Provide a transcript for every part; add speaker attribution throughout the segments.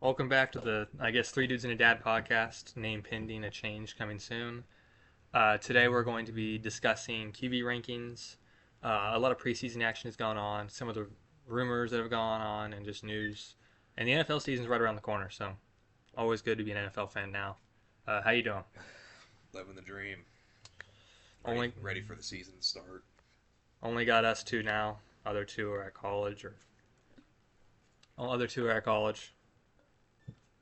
Speaker 1: Welcome back to the, I guess, Three Dudes and a Dad podcast, name pending, a change coming soon. Today we're going to be discussing QB rankings. A lot of preseason action has gone on, some of the rumors that have gone on, and just news. And the NFL season's right around the corner, so always good to be an NFL fan now. How you doing?
Speaker 2: Living the dream.
Speaker 1: Only
Speaker 2: Ready for the season to start.
Speaker 1: only got us two now. Other two are at college, or other two are at college.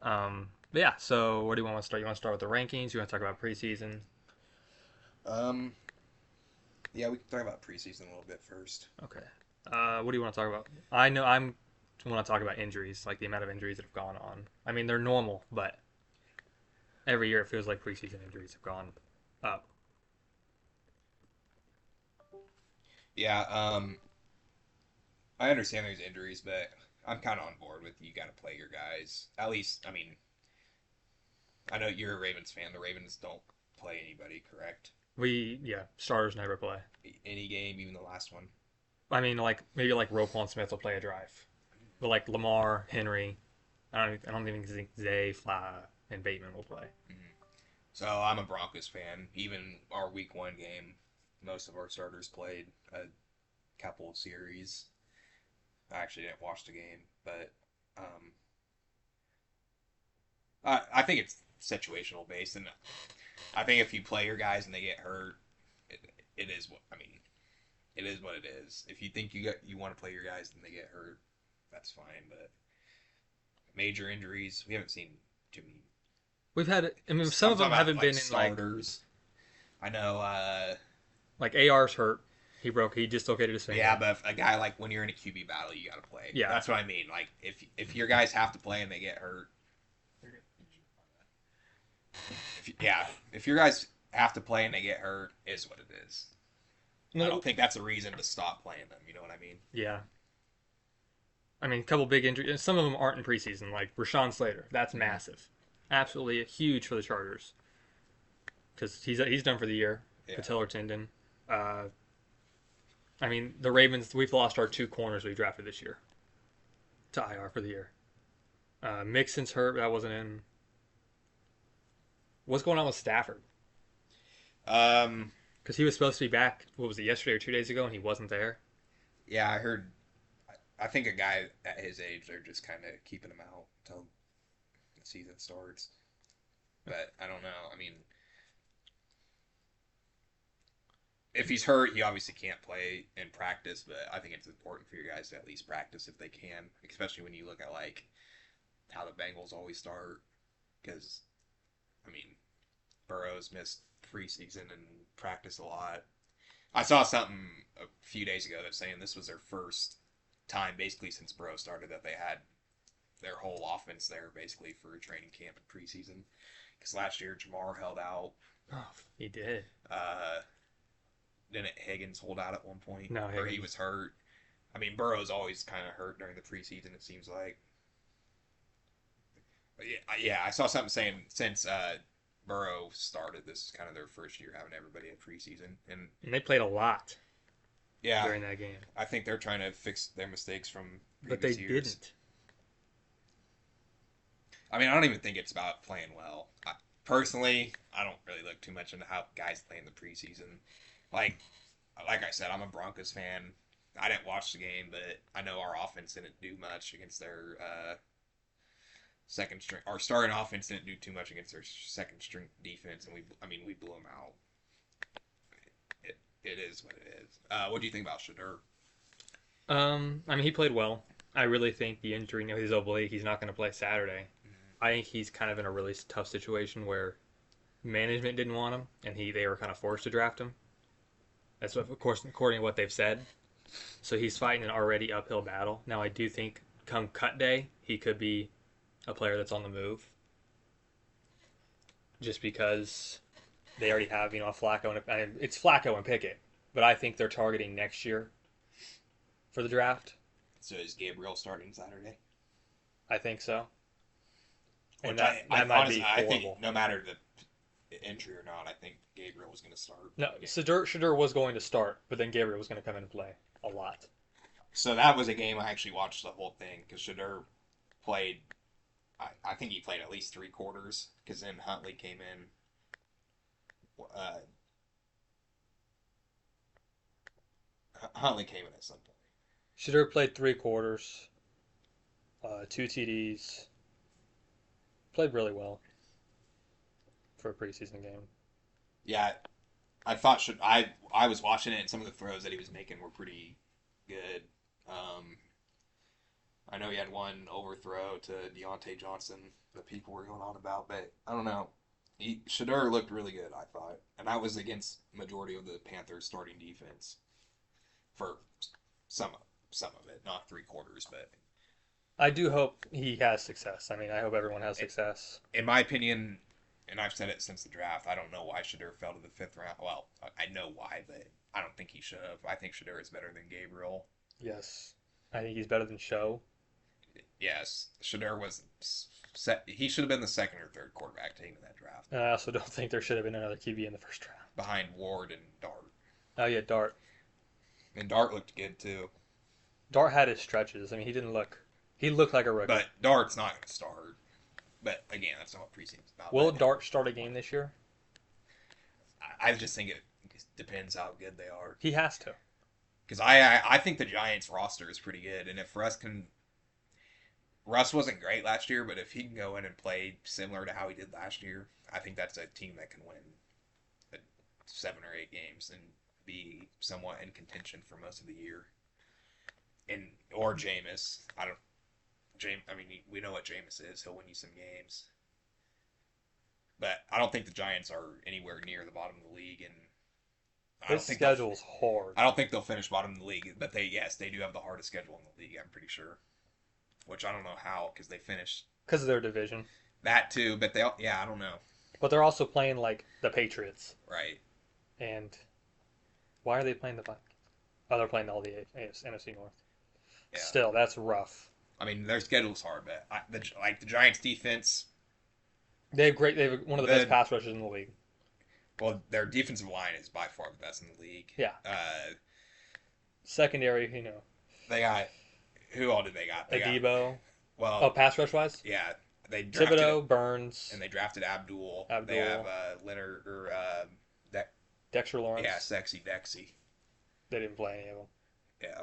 Speaker 1: But yeah, so where do you want to start? You want to start with the rankings? You want to talk about preseason?
Speaker 2: Um, yeah, we can talk about preseason a little bit first.
Speaker 1: Okay. What do you want to talk about? I know I'm want to talk about injuries, like the amount of injuries that have gone on. I mean, they're normal, but every year it feels like preseason injuries have gone up.
Speaker 2: Yeah, I understand there's injuries, but I'm kind of on board with you got to play your guys. At least, I mean, I know you're a Ravens fan. The Ravens don't play anybody, correct?
Speaker 1: Yeah, starters never play.
Speaker 2: Any game, even the last one.
Speaker 1: I mean, like maybe like Roquan Smith will play a drive, but like Lamar, Henry, I don't even think Zay, Fly, and Bateman will play.
Speaker 2: Mhm. So I'm a Broncos fan. Even our Week One game, most of our starters played a couple of series. I actually didn't watch the game, but um, I think it's situational based, and I think if you play your guys and they get hurt, it, it is what I mean. It is what it is. If you think you want to play your guys and they get hurt, that's fine. But major injuries, we haven't seen too many.
Speaker 1: We've had, I mean, some
Speaker 2: I'm
Speaker 1: of them
Speaker 2: talking about
Speaker 1: haven't
Speaker 2: like
Speaker 1: been in
Speaker 2: starters. I know.
Speaker 1: like AR's hurt. He dislocated his finger.
Speaker 2: Yeah, but if a guy like when you're in a QB battle, you got to play.
Speaker 1: Yeah.
Speaker 2: That's what I mean. Like if your guys have to play and they get hurt, if your guys have to play and they get hurt, is what it is. I
Speaker 1: No,
Speaker 2: don't think that's a reason to stop playing them. You know what I mean?
Speaker 1: yeah. I mean, a couple big injuries. Some of them aren't in preseason, like Rashawn Slater. That's massive, absolutely huge for the Chargers because he's done for the year.
Speaker 2: Yeah.
Speaker 1: Patellar tendon. Uh, I mean, the Ravens. We've lost our two corners we drafted this year to IR for the year. Mixon's hurt. That wasn't in. What's going on with Stafford?
Speaker 2: Um.
Speaker 1: Because he was supposed to be back. What was it, yesterday or 2 days ago, and he wasn't there.
Speaker 2: Yeah, I heard. I think a guy at his age, they're just kind of keeping him out until the season starts. But I don't know. I mean, if he's hurt, he obviously can't play in practice. But I think it's important for your guys to at least practice if they can, especially when you look at like how the Bengals always start. Because I mean, Burrow's missed preseason and practice a lot. I saw something a few days ago that's saying this was their first time, basically since Burrow started, that they had their whole offense there basically for training camp and preseason. Because last year Jamar held out.
Speaker 1: Oh, he did.
Speaker 2: Uh, didn't Higgins hold out at one point?
Speaker 1: No,
Speaker 2: Or he
Speaker 1: Higgins.
Speaker 2: was hurt. I mean, Burrow's always kind of hurt during the preseason. It seems like. But yeah, I saw something saying since Burrow started, this is kind of their first year having everybody in preseason, and
Speaker 1: And they played a lot
Speaker 2: yeah,
Speaker 1: during that game,
Speaker 2: I think they're trying to fix their mistakes from
Speaker 1: but they
Speaker 2: previous years.
Speaker 1: didn't.
Speaker 2: I mean, I don't even think it's about playing well. Personally, I don't really look too much into how guys play in the preseason. Like, like I said, I'm a Broncos fan. I didn't watch the game, but I know our offense didn't do much against their second string. Our starting offense didn't do too much against their second string defense, and we blew them out. It is what it is. What do you think about Shadur?
Speaker 1: I mean, he played well. I really think the injury, his oblique, he's not going to play Saturday. I think he's kind of in a really tough situation where management didn't want him, and they were kind of forced to draft him. That's what, of course, according to what they've said. So he's fighting an already uphill battle. Now, I do think come cut day, he could be a player that's on the move, just because they already have, a Flacco and it's Flacco and Pickett, but I think they're targeting next year for the draft.
Speaker 2: So is Gabriel starting Saturday?
Speaker 1: I think so. And
Speaker 2: Which
Speaker 1: that might
Speaker 2: honestly,
Speaker 1: be
Speaker 2: I
Speaker 1: horrible.
Speaker 2: think no matter the injury or not, I think Gabriel was going to start.
Speaker 1: No, Shadur was going to start, but then Gabriel was going to come in and play a lot.
Speaker 2: So that was a game I actually watched the whole thing because Shadur played. I think he played at least 3 quarters because then Huntley came in. Uh, Huntley came in at some point.
Speaker 1: Shador played 3 quarters, 2 TDs. Played really well for a preseason game.
Speaker 2: Yeah, I thought should I was watching it and some of the throws that he was making were pretty good. Um, I know he had one overthrow to Deontay Johnson that people were going on about, but I don't know. Shador looked really good, I thought, and that was against majority of the Panthers' starting defense for some some of it, not 3 quarters, but
Speaker 1: I do hope he has success. I mean, I hope everyone has success.
Speaker 2: in my opinion, and I've said it since the draft, I don't know why Shador fell to the 5th round. Well, I know why, but I don't think he should have. I think Shador is better than Gabriel.
Speaker 1: Yes. I think he's better than Show.
Speaker 2: Yes, Shador was set. He should have been the second or third quarterback taken in that draft,
Speaker 1: And I also don't think there should have been another QB in the first round.
Speaker 2: behind Ward and Dart.
Speaker 1: Oh, yeah, Dart.
Speaker 2: And Dart looked good too,
Speaker 1: Dart had his stretches. I mean, he looked like a rookie.
Speaker 2: but Dart's not going to start. But again, that's not what preseason's about.
Speaker 1: Will
Speaker 2: But
Speaker 1: Dart start a game this year?
Speaker 2: I just think it depends how good they are.
Speaker 1: He has to.
Speaker 2: Because I think the Giants roster is pretty good, and if Russ wasn't great last year, but if he can go in and play similar to how he did last year, I think that's a team that can win 7 or 8 games and be somewhat in contention for most of the year. And or Jameis, I mean, we know what Jameis is. He'll win you some games, but I don't think the Giants are anywhere near the bottom of the league, and
Speaker 1: His schedule's hard.
Speaker 2: I don't think they'll finish bottom of the league, but they do have the hardest schedule in the league. I'm pretty sure. Which I don't know how, because they finished
Speaker 1: Because of their division.
Speaker 2: that too. But I don't know.
Speaker 1: But they're also playing like the Patriots.
Speaker 2: Right.
Speaker 1: And why are they playing the Vikings? Oh, they're playing all the NFC North.
Speaker 2: Yeah.
Speaker 1: Still, that's rough.
Speaker 2: I mean, their schedule's hard, but the Giants' defense.
Speaker 1: They have one of the best pass rushes in the league.
Speaker 2: Well, their defensive line is by far the best in the league.
Speaker 1: Yeah. Secondary,
Speaker 2: They got who all did they got? They
Speaker 1: Adebo.
Speaker 2: Well,
Speaker 1: pass rush wise.
Speaker 2: yeah, they drafted
Speaker 1: Thibodeau, Burns,
Speaker 2: and they drafted Abdul.
Speaker 1: Abdul.
Speaker 2: They have Leonard or
Speaker 1: Dexter Lawrence.
Speaker 2: yeah, Sexy Dexy.
Speaker 1: They didn't play any of them.
Speaker 2: Yeah.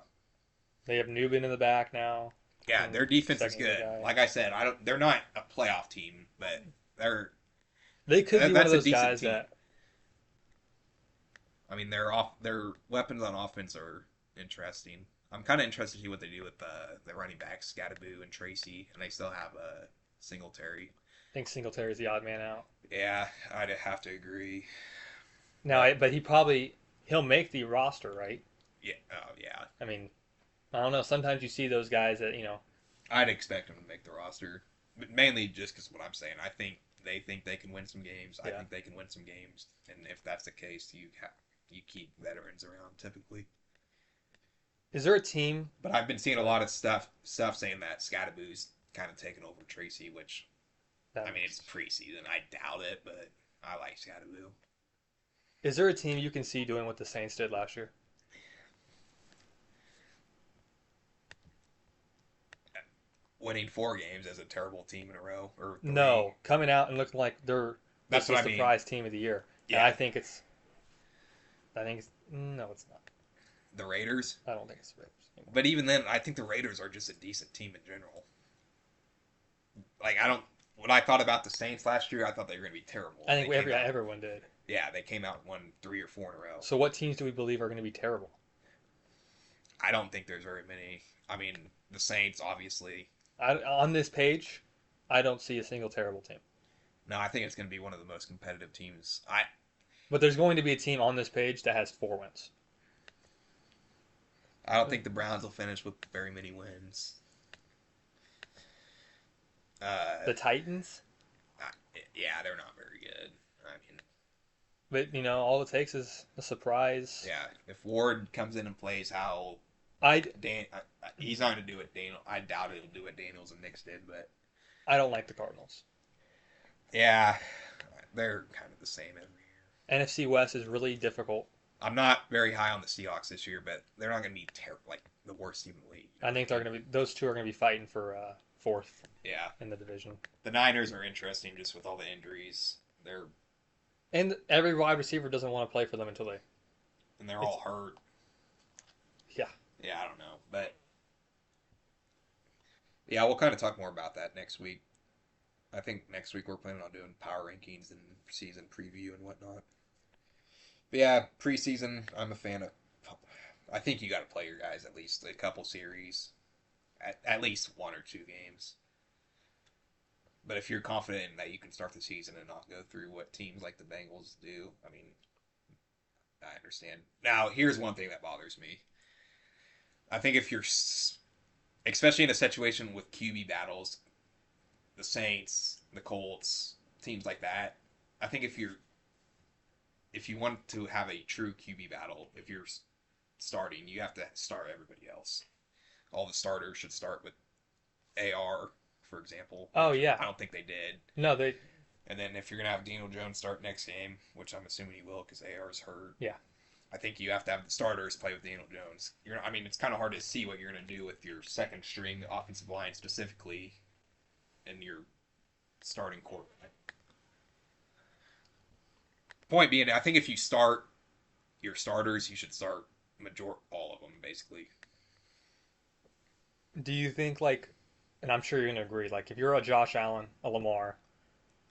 Speaker 1: They have Newbin in the back now.
Speaker 2: Yeah, their defense is good.
Speaker 1: Guy.
Speaker 2: Like I said, they're not a playoff team, but
Speaker 1: They could be one
Speaker 2: that's
Speaker 1: of
Speaker 2: a
Speaker 1: those
Speaker 2: decent
Speaker 1: guys
Speaker 2: team.
Speaker 1: that.
Speaker 2: I mean, their weapons on offense are interesting. I'm kind of interested to see what they do with the running backs, Scattaboo and Tracy, and they still have Singletary.
Speaker 1: I think Singletary's the odd man out.
Speaker 2: Yeah, I'd have to agree.
Speaker 1: Now, but he'll make the roster, right?
Speaker 2: Yeah, yeah.
Speaker 1: I mean, I don't know. Sometimes you see those guys that
Speaker 2: I'd expect him to make the roster, but mainly just because what I'm saying. I think they can win some games. I think they can win some games, and if that's the case, you keep veterans around typically.
Speaker 1: Is there a team?
Speaker 2: But I've been seeing a lot of stuff saying that Scattaboo's kind of taken over Tracy, which I mean it's preseason. I doubt it, but I like Scattaboo.
Speaker 1: Is there a team you can see doing what the Saints did last year?
Speaker 2: Winning 4 games as a terrible team in a row, or 3.
Speaker 1: No, coming out and looking like they're
Speaker 2: That's
Speaker 1: the
Speaker 2: what I mean.
Speaker 1: surprise team of the year.
Speaker 2: Yeah.
Speaker 1: And I think it's no, it's not.
Speaker 2: The Raiders.
Speaker 1: I don't think it's the Raiders anymore.
Speaker 2: But even then, I think the Raiders are just a decent team in general. Like when I thought about the Saints last year, I thought they were going to be terrible.
Speaker 1: I think everyone did.
Speaker 2: Yeah, they came out and won 3 or 4 in a row.
Speaker 1: So what teams do we believe are going to be terrible?
Speaker 2: I don't think there's very many. I mean, the Saints, obviously.
Speaker 1: On this page, I don't see a single terrible team.
Speaker 2: No, I think it's going to be one of the most competitive teams.
Speaker 1: But there's going to be a team on this page that has 4 wins.
Speaker 2: I don't think the Browns will finish with very many wins.
Speaker 1: The Titans?
Speaker 2: Yeah, they're not very good. I mean,
Speaker 1: but all it takes is a surprise.
Speaker 2: yeah, if Ward comes in and plays how he's not going to do it. I doubt he'll do what Daniels and Knicks did, but
Speaker 1: I don't like the Cardinals.
Speaker 2: Yeah, they're kind of the same every year.
Speaker 1: NFC West is really difficult.
Speaker 2: I'm not very high on the Seahawks this year, but they're not going to be like the worst team in the league.
Speaker 1: I think those two are going to be fighting for fourth
Speaker 2: Yeah.
Speaker 1: in the division.
Speaker 2: The Niners are interesting just with all the injuries.
Speaker 1: And every wide receiver doesn't want to play for them until they.
Speaker 2: They're all hurt.
Speaker 1: Yeah.
Speaker 2: Yeah, I don't know. But yeah, we'll kind of talk more about that next week. I think next week we're planning on doing power rankings and season preview and whatnot. But yeah, preseason, I'm a fan of. I think you got to play your guys at least a couple series, at least 1 or 2 games. But if you're confident that you can start the season and not go through what teams like the Bengals do, I mean, I understand. Now, here's one thing that bothers me. I think if you're, especially in a situation with QB battles, the Saints, the Colts, teams like that, I think if you want to have a true QB battle, if you're starting, you have to start everybody else. All the starters should start with AR, for example.
Speaker 1: Oh yeah.
Speaker 2: I don't think they did.
Speaker 1: No, they.
Speaker 2: And then if you're gonna have Daniel Jones start next game, which I'm assuming he will because AR is hurt.
Speaker 1: Yeah.
Speaker 2: I think you have to have the starters play with Daniel Jones. I mean, it's kind of hard to see what you're gonna do with your second string offensive line specifically, and your starting quarterback. Point being, I think if you start your starters, you should start all of them basically.
Speaker 1: Do you think like, and I'm sure you're gonna agree, like if you're a Josh Allen, a Lamar,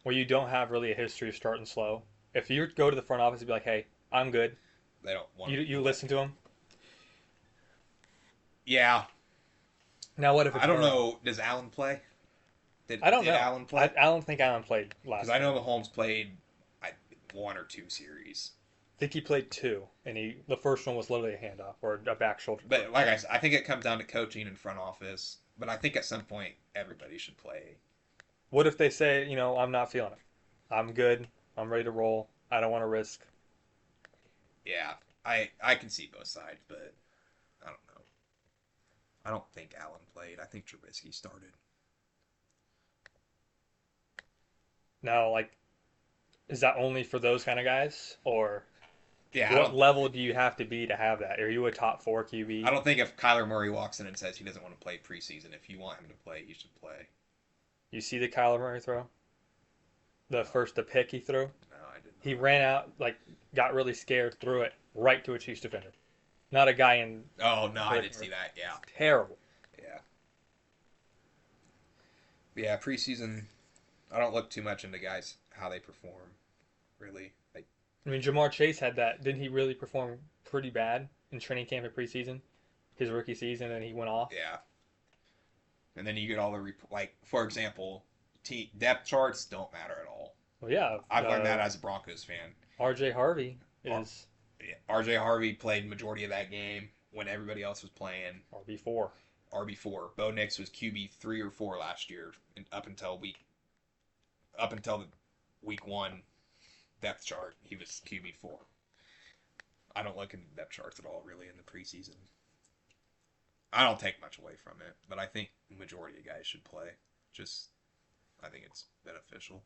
Speaker 1: where you don't have really a history of starting slow, if you go to the front office and be like, "Hey, I'm good,"
Speaker 2: They don't want
Speaker 1: you listen to them.
Speaker 2: Yeah.
Speaker 1: Now what if it's
Speaker 2: I don't
Speaker 1: Burrow?
Speaker 2: know. Does Allen play?
Speaker 1: I don't
Speaker 2: did
Speaker 1: know.
Speaker 2: Allen play?
Speaker 1: I don't think Allen played last.
Speaker 2: Because I know Mahomes played 1 or 2 series.
Speaker 1: I think he played 2, and the first one was literally a handoff or a back shoulder.
Speaker 2: But like I said, I think it comes down to coaching and front office. But I think at some point everybody should play.
Speaker 1: What if they say, I'm not feeling it. I'm good. I'm ready to roll. I don't want to risk.
Speaker 2: Yeah, I can see both sides, but I don't know. I don't think Allen played. I think Trubisky started.
Speaker 1: Now, like, is that only for those kind of guys, or
Speaker 2: Yeah,
Speaker 1: what level do you have to be to have that? Are you a top 4 QB?
Speaker 2: I don't think if Kyler Murray walks in and says he doesn't want to play preseason, if you want him to play, he should play.
Speaker 1: You see the Kyler Murray throw? The pick he threw?
Speaker 2: No, I didn't.
Speaker 1: He ran out, like, got really scared, threw it right to a Chiefs defender. Not a guy in.
Speaker 2: Oh no, I did see that. Yeah,
Speaker 1: Terrible.
Speaker 2: yeah, yeah. Preseason, I don't look too much into guys how they perform. Really,
Speaker 1: I mean, Jamar Chase had that. Didn't he really perform pretty bad in training camp and preseason? His rookie season, and he went off.
Speaker 2: yeah. And then you get all the for example, depth charts don't matter at all.
Speaker 1: Well, yeah.
Speaker 2: I've learned that as a Broncos fan.
Speaker 1: R.J. Harvey is
Speaker 2: R.J. Harvey played majority of that game when everybody else was playing.
Speaker 1: RB4.
Speaker 2: RB4. Bo Nix was QB 3 or 4 last year, up until the week 1 depth chart. He was QB 4. I don't look into depth charts at all, really, in the preseason. I don't take much away from it, but I think the majority of guys should play. I think it's beneficial.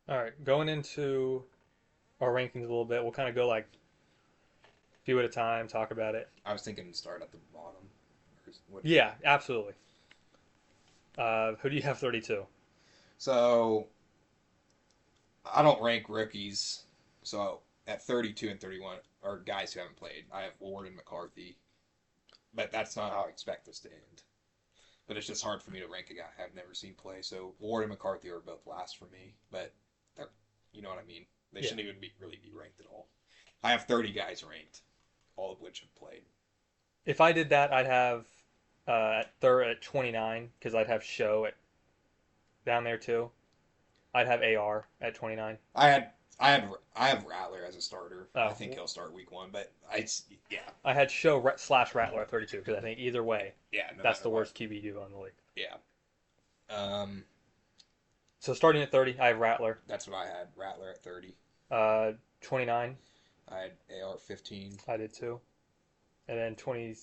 Speaker 1: All right, going into our rankings a little bit, we'll kind of go like a few at a time, talk about it.
Speaker 2: I was thinking to start at the bottom.
Speaker 1: Yeah, absolutely. Who do you have 32?
Speaker 2: So, I don't rank rookies. So, at 32 and 31 are guys who haven't played. I have Ward and McCarthy. But that's not how I expect this to end. But it's just hard for me to rank a guy I've never seen play. So, Ward and McCarthy are both last for me. But, you know what I mean? They shouldn't even really be ranked at all. I have 30 guys ranked, all of which have played.
Speaker 1: If I did that, I'd have at 29 because I'd have Show down there too. I'd have AR at 29.
Speaker 2: I have Rattler as a starter.
Speaker 1: Oh.
Speaker 2: I think he'll start week 1, but yeah.
Speaker 1: I had Show / Rattler at 32 because I think either way,
Speaker 2: Yeah,
Speaker 1: that's the worst QB duo in the league.
Speaker 2: Yeah.
Speaker 1: So starting at 30, I have Rattler.
Speaker 2: That's what I had. Rattler at 30.
Speaker 1: 29.
Speaker 2: I had AR 15.
Speaker 1: I did too. And then 28.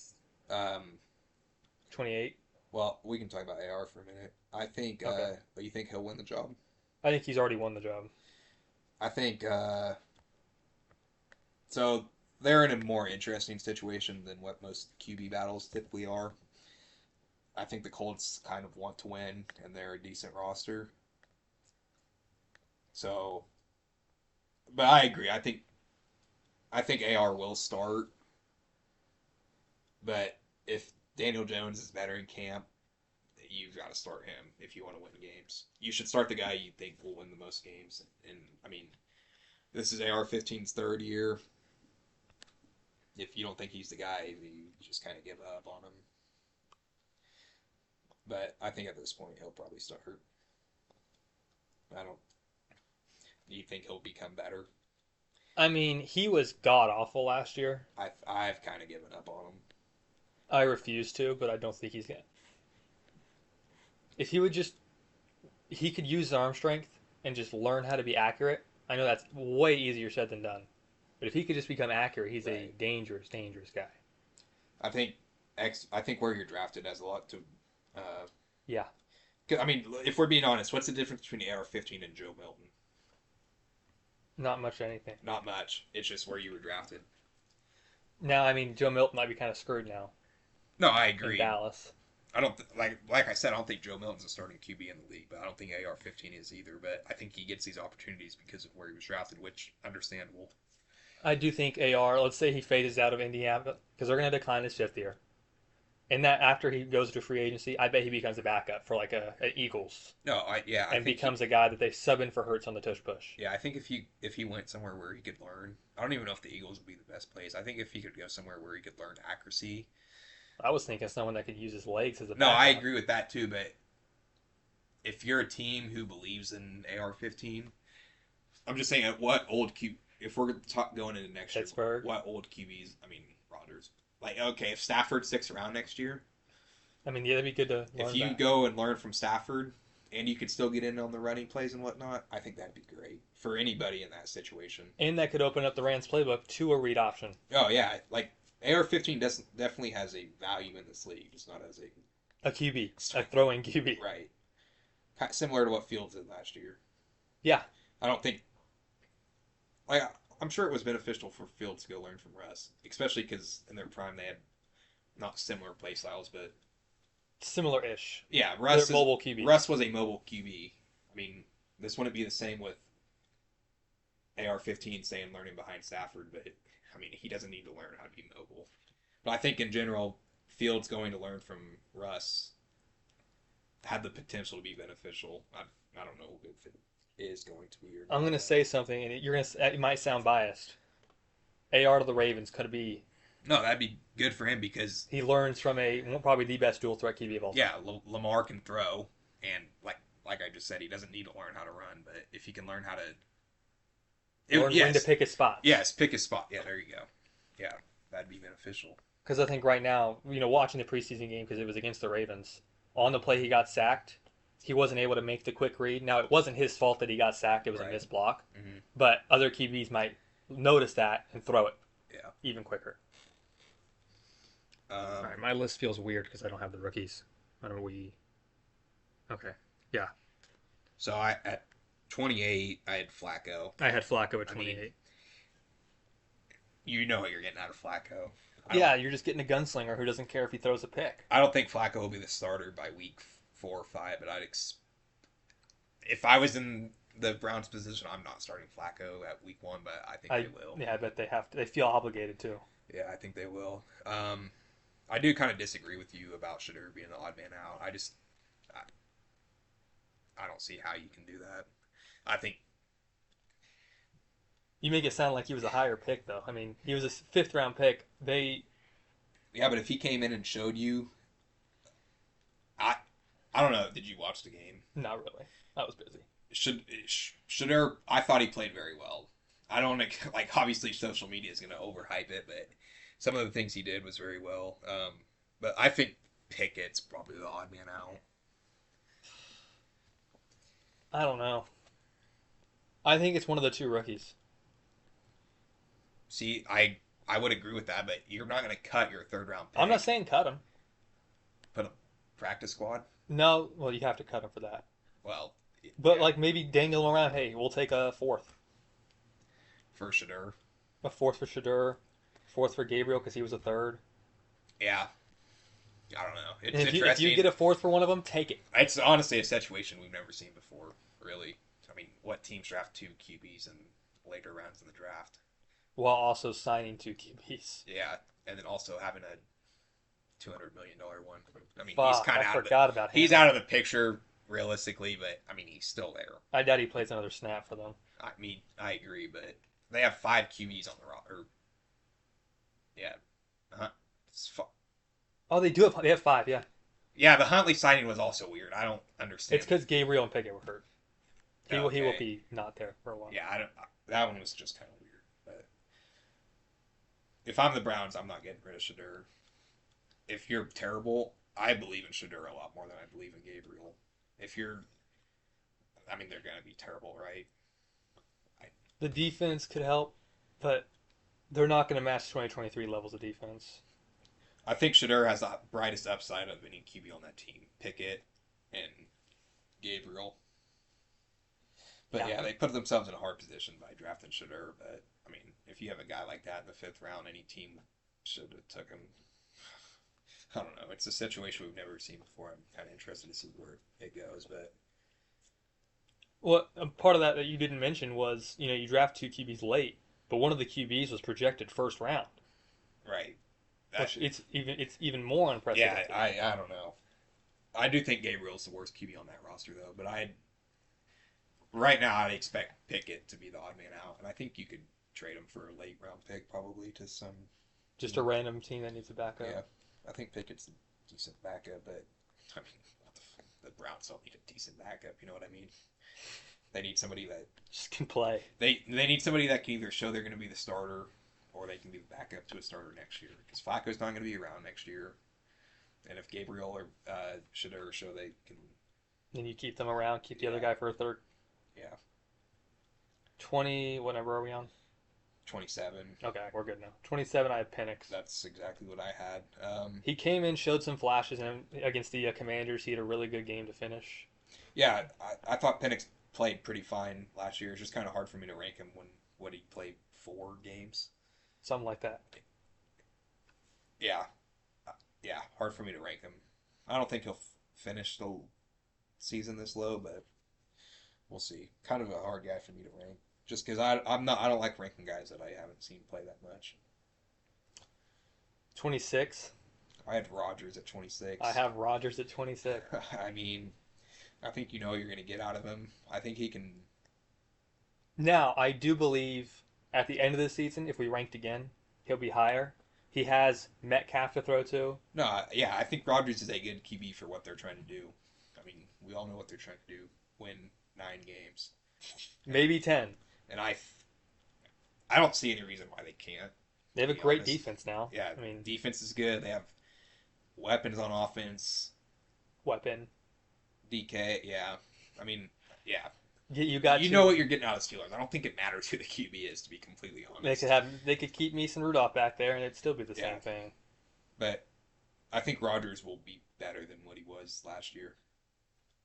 Speaker 2: Well, we can talk about AR for a minute. I think.
Speaker 1: Okay.
Speaker 2: You think he'll win the job?
Speaker 1: I think he's already won the job.
Speaker 2: I think. So they're in a more interesting situation than what most QB battles typically are. I think the Colts kind of want to win, and they're a decent roster. So, but I agree. I think AR will start, but if Daniel Jones is better in camp, you've got to start him if you want to win games. You should start the guy you think will win the most games. And I mean, this is AR-15's third year. If you don't think he's the guy, you just kind of give up on him. But I think at this point he'll probably start. I don't. Do you think he'll become better?
Speaker 1: I mean, he was god awful last year.
Speaker 2: I've kind of given up on him.
Speaker 1: I refuse to, but I don't think he's gonna. If he would just, he could use his arm strength and just learn how to be accurate. I know that's way easier said than done, but if he could just become accurate, he's a
Speaker 2: Right.
Speaker 1: dangerous, dangerous guy.
Speaker 2: I think I think where you're drafted has a lot to. Uh,
Speaker 1: Yeah,
Speaker 2: 'Cause, I mean, if we're being honest, what's the difference between AR-15 and Joe Milton?
Speaker 1: not much of anything.
Speaker 2: Not much. It's just where you were drafted.
Speaker 1: Now, I mean, Joe Milton might be kind of screwed now
Speaker 2: No, I
Speaker 1: in
Speaker 2: agree.
Speaker 1: Dallas.
Speaker 2: I don't like I said. I don't think Joe Milton's a starting QB in the league, but I don't think AR-15 is either. But I think he gets these opportunities because of where he was drafted, which understandable.
Speaker 1: I do think AR. Let's say he phases out of Indiana because they're going to decline his fifth year, and that after he goes to free agency, I bet he becomes a backup for like a Eagles
Speaker 2: No, I
Speaker 1: and
Speaker 2: think
Speaker 1: becomes a guy that they sub in for Hurts on the tush push.
Speaker 2: I think if he went somewhere where he could learn, I don't even know if the Eagles would be the best place. I think if he could go somewhere where he could learn accuracy.
Speaker 1: I was thinking someone that could use his legs as a
Speaker 2: No,
Speaker 1: backup.
Speaker 2: I agree with that too. But if you're a team who believes in AR-15, I'm just saying at what old Q. If we're going into next year,
Speaker 1: Pittsburgh.
Speaker 2: what old QBs? I mean, Rodgers. Like, okay, if Stafford sticks around next year,
Speaker 1: I mean, yeah, that'd be good to learn
Speaker 2: if you
Speaker 1: that.
Speaker 2: go and learn from Stafford, and you could still get in on the running plays and whatnot, I think that'd be great for anybody in that situation.
Speaker 1: And that could open up the Rams playbook to a read option.
Speaker 2: Oh yeah, like AR-15 definitely has a value in this league, just not as
Speaker 1: A QB, a throwing QB.
Speaker 2: right. Similar to what Fields did last year.
Speaker 1: Yeah,
Speaker 2: I don't think. Like, I'm sure it was beneficial for Fields to go learn from Russ, especially because in their prime they had not similar play styles, but
Speaker 1: similar-ish.
Speaker 2: yeah,
Speaker 1: They're mobile QB.
Speaker 2: Russ was a mobile QB. I mean, this wouldn't be the same with AR-15 saying learning behind Stafford, but I mean, he doesn't need to learn how to be mobile. But I think in general, Fields going to learn from Russ had the potential to be beneficial. I don't know if it is going to be or not.
Speaker 1: I'm gonna say something, and it might sound biased. AR to the Ravens could be.
Speaker 2: No, that'd be good for him because
Speaker 1: He learns from probably the best dual threat QB of all time.
Speaker 2: yeah, Lamar can throw, and like I just said, he doesn't need to learn how to run, but if he can learn how to,
Speaker 1: Learn when to pick his spots.
Speaker 2: yes, pick his spot. Yeah, there you go. Yeah, that'd be beneficial.
Speaker 1: Because I think right now, watching the preseason game because it was against the Ravens, on the play he got sacked, he wasn't able to make the quick read. Now it wasn't his fault that he got sacked; it was
Speaker 2: Right.
Speaker 1: a missed block.
Speaker 2: Mm-hmm.
Speaker 1: But other QBs might notice that and throw it
Speaker 2: Yeah.
Speaker 1: even quicker.
Speaker 2: Um,
Speaker 1: All right, my list feels weird because I don't have the rookies. Are we? Okay.
Speaker 2: So at 28, I had Flacco.
Speaker 1: I had Flacco at
Speaker 2: I mean,
Speaker 1: 28.
Speaker 2: You know what you're getting out of Flacco.
Speaker 1: Yeah, you're just getting a gunslinger who doesn't care if he throws a pick.
Speaker 2: I don't think Flacco will be the starter by week 4 or 5, but if I was in the Browns' position, I'm not starting Flacco at week 1, but I think they will.
Speaker 1: Yeah, I bet they have to. They feel obligated to.
Speaker 2: Yeah, I think they will. I do kind of disagree with you about Shadur being the odd man out. I don't see how you can do that. I think
Speaker 1: You make it sound like he was a higher pick, though. I mean, he was a fifth-round pick.
Speaker 2: yeah, but if he came in and showed you, I don't know. Did you watch the game?
Speaker 1: Not really. I was busy.
Speaker 2: Shadur, I thought he played very well. I don't like obviously social media is going to overhype it, but some of the things he did was very well. But I think Pickett's probably the odd man out.
Speaker 1: I don't know. I think it's one of the two rookies.
Speaker 2: See, I would agree with that, but you're not going to cut your third round pick.
Speaker 1: I'm not saying cut him.
Speaker 2: Put a practice squad.
Speaker 1: No, well, you have to cut him for that.
Speaker 2: Well,
Speaker 1: But
Speaker 2: yeah,
Speaker 1: like maybe dangle him around. Hey, we'll take a fourth.
Speaker 2: for Shadur.
Speaker 1: A fourth for Shadur, fourth for Gabriel because he was a third.
Speaker 2: Yeah, I don't know. It's
Speaker 1: And if you
Speaker 2: interesting.
Speaker 1: get a fourth for one of them, take it.
Speaker 2: It's honestly a situation we've never seen before. Really, I mean, what teams draft 2 QBs in later rounds in the draft?
Speaker 1: While also signing 2 QBs.
Speaker 2: Yeah, and then also having a $200 million one. I mean, he's
Speaker 1: Fuck,
Speaker 2: kind
Speaker 1: I
Speaker 2: of out of the
Speaker 1: forgot about him.
Speaker 2: he's out of the picture realistically, but I mean, he's still there.
Speaker 1: I doubt he plays another snap for them.
Speaker 2: I mean, I agree, but they have 5 QBs on the roster. Yeah, uh,
Speaker 1: Oh, they have 5, yeah.
Speaker 2: yeah. The Huntley signing was also weird. I don't understand.
Speaker 1: It's because Gabriel and Pickett were hurt. He will
Speaker 2: Okay.
Speaker 1: be not there for a while.
Speaker 2: Yeah, I don't. That one was just kind of weird. But if I'm the Browns, I'm not getting rid of Shadur. If you're terrible, I believe in Shadur a lot more than I believe in Gabriel. If you're, I mean, they're gonna be terrible, right?
Speaker 1: The defense could help, but they're not going to match 2023 levels of defense.
Speaker 2: I think Shadur has the brightest upside of any QB on that team. Pickett and Gabriel. But yeah, they put themselves in a hard position by drafting Shadur. But I mean, if you have a guy like that in the 5th round, any team should have took him. I don't know. It's a situation we've never seen before. I'm kind of interested to see where it goes. But
Speaker 1: Well, a part of that you didn't mention was you draft 2 QBs late, but one of the QBs was projected first round,
Speaker 2: right,
Speaker 1: which it's even more unprecedented.
Speaker 2: yeah, I don't know. I do think Gabriel's the worst QB on that roster though. But right now I'd expect Pickett to be the odd man out, and I think you could trade him for a late round pick probably to some.
Speaker 1: Just a random team that needs a backup.
Speaker 2: Yeah, I think Pickett's a decent backup, but I mean, the Browns don't need a decent backup. You know what I mean? They need somebody that
Speaker 1: Just can play.
Speaker 2: they need somebody that can either show they're going to be the starter or they can be the backup to a starter next year. Because Flacco's not going to be around next year, and if Gabriel or Shadur show they can,
Speaker 1: Then you keep them around, keep the other guy for a third.
Speaker 2: yeah,
Speaker 1: 20, whatever are we on?
Speaker 2: 27.
Speaker 1: Okay, we're good now. 27, I have Penix.
Speaker 2: That's exactly what I had.
Speaker 1: He came in, showed some flashes, and against the Commanders, he had a really good game to finish.
Speaker 2: Yeah, I thought Penix played pretty fine last year. It's just kind of hard for me to rank him when what he played 4 games.
Speaker 1: Something like that.
Speaker 2: Yeah, yeah, hard for me to rank him. I don't think he'll finish the season this low, but we'll see. Kind of a hard guy for me to rank, just because I don't like ranking guys that I haven't seen play that much.
Speaker 1: 26,
Speaker 2: I had Rodgers at 26.
Speaker 1: I have Rodgers at 26.
Speaker 2: I mean, I think you know what you're going to get out of him. I think he can.
Speaker 1: Now, I do believe at the end of the season, if we ranked again, he'll be higher. He has Metcalf to throw to.
Speaker 2: No, yeah, I think Rodgers is a good QB for what they're trying to do. I mean, we all know what they're trying to do: win 9 games,
Speaker 1: Maybe 10.
Speaker 2: and I don't see any reason why they can't.
Speaker 1: They have a
Speaker 2: be
Speaker 1: great
Speaker 2: honest.
Speaker 1: defense now.
Speaker 2: Yeah,
Speaker 1: I mean,
Speaker 2: defense is good. They have weapons on offense.
Speaker 1: weapon.
Speaker 2: DK, yeah. I mean, yeah.
Speaker 1: You got
Speaker 2: You know what you're getting out of the Steelers. I don't think it matters who the QB is, to be completely honest.
Speaker 1: They could keep Mason Rudolph back there, and it'd still be the
Speaker 2: Yeah.
Speaker 1: same thing.
Speaker 2: But I think Rodgers will be better than what he was last year.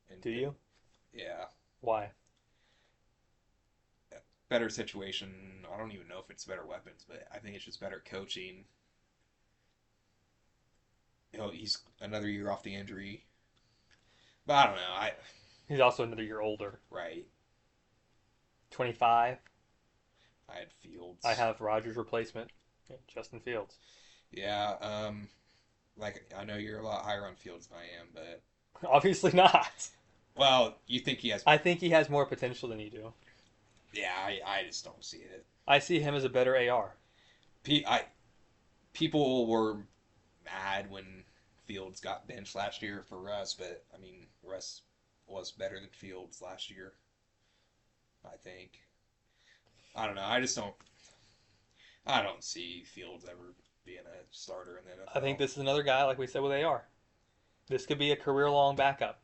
Speaker 2: And
Speaker 1: Do you?
Speaker 2: Yeah.
Speaker 1: Why?
Speaker 2: Better situation. I don't even know if it's better weapons, but I think it's just better coaching. He's another year off the injury. But I don't know.
Speaker 1: He's also another year older.
Speaker 2: Right.
Speaker 1: 25.
Speaker 2: I had Fields.
Speaker 1: I have Rodgers' replacement, Justin Fields.
Speaker 2: Yeah. Like I know you're a lot higher on Fields than I am, but
Speaker 1: Obviously not.
Speaker 2: well, you think he has?
Speaker 1: I think he has more potential than you do.
Speaker 2: Yeah, I just don't see it.
Speaker 1: I see him as a better AR.
Speaker 2: People were mad when Fields got benched last year for Russ, but I mean Russ was better than Fields last year. I think. I don't know. I don't see Fields ever being a starter in the NFL.
Speaker 1: I think this is another guy, like we said with AR. This could be a career-long backup,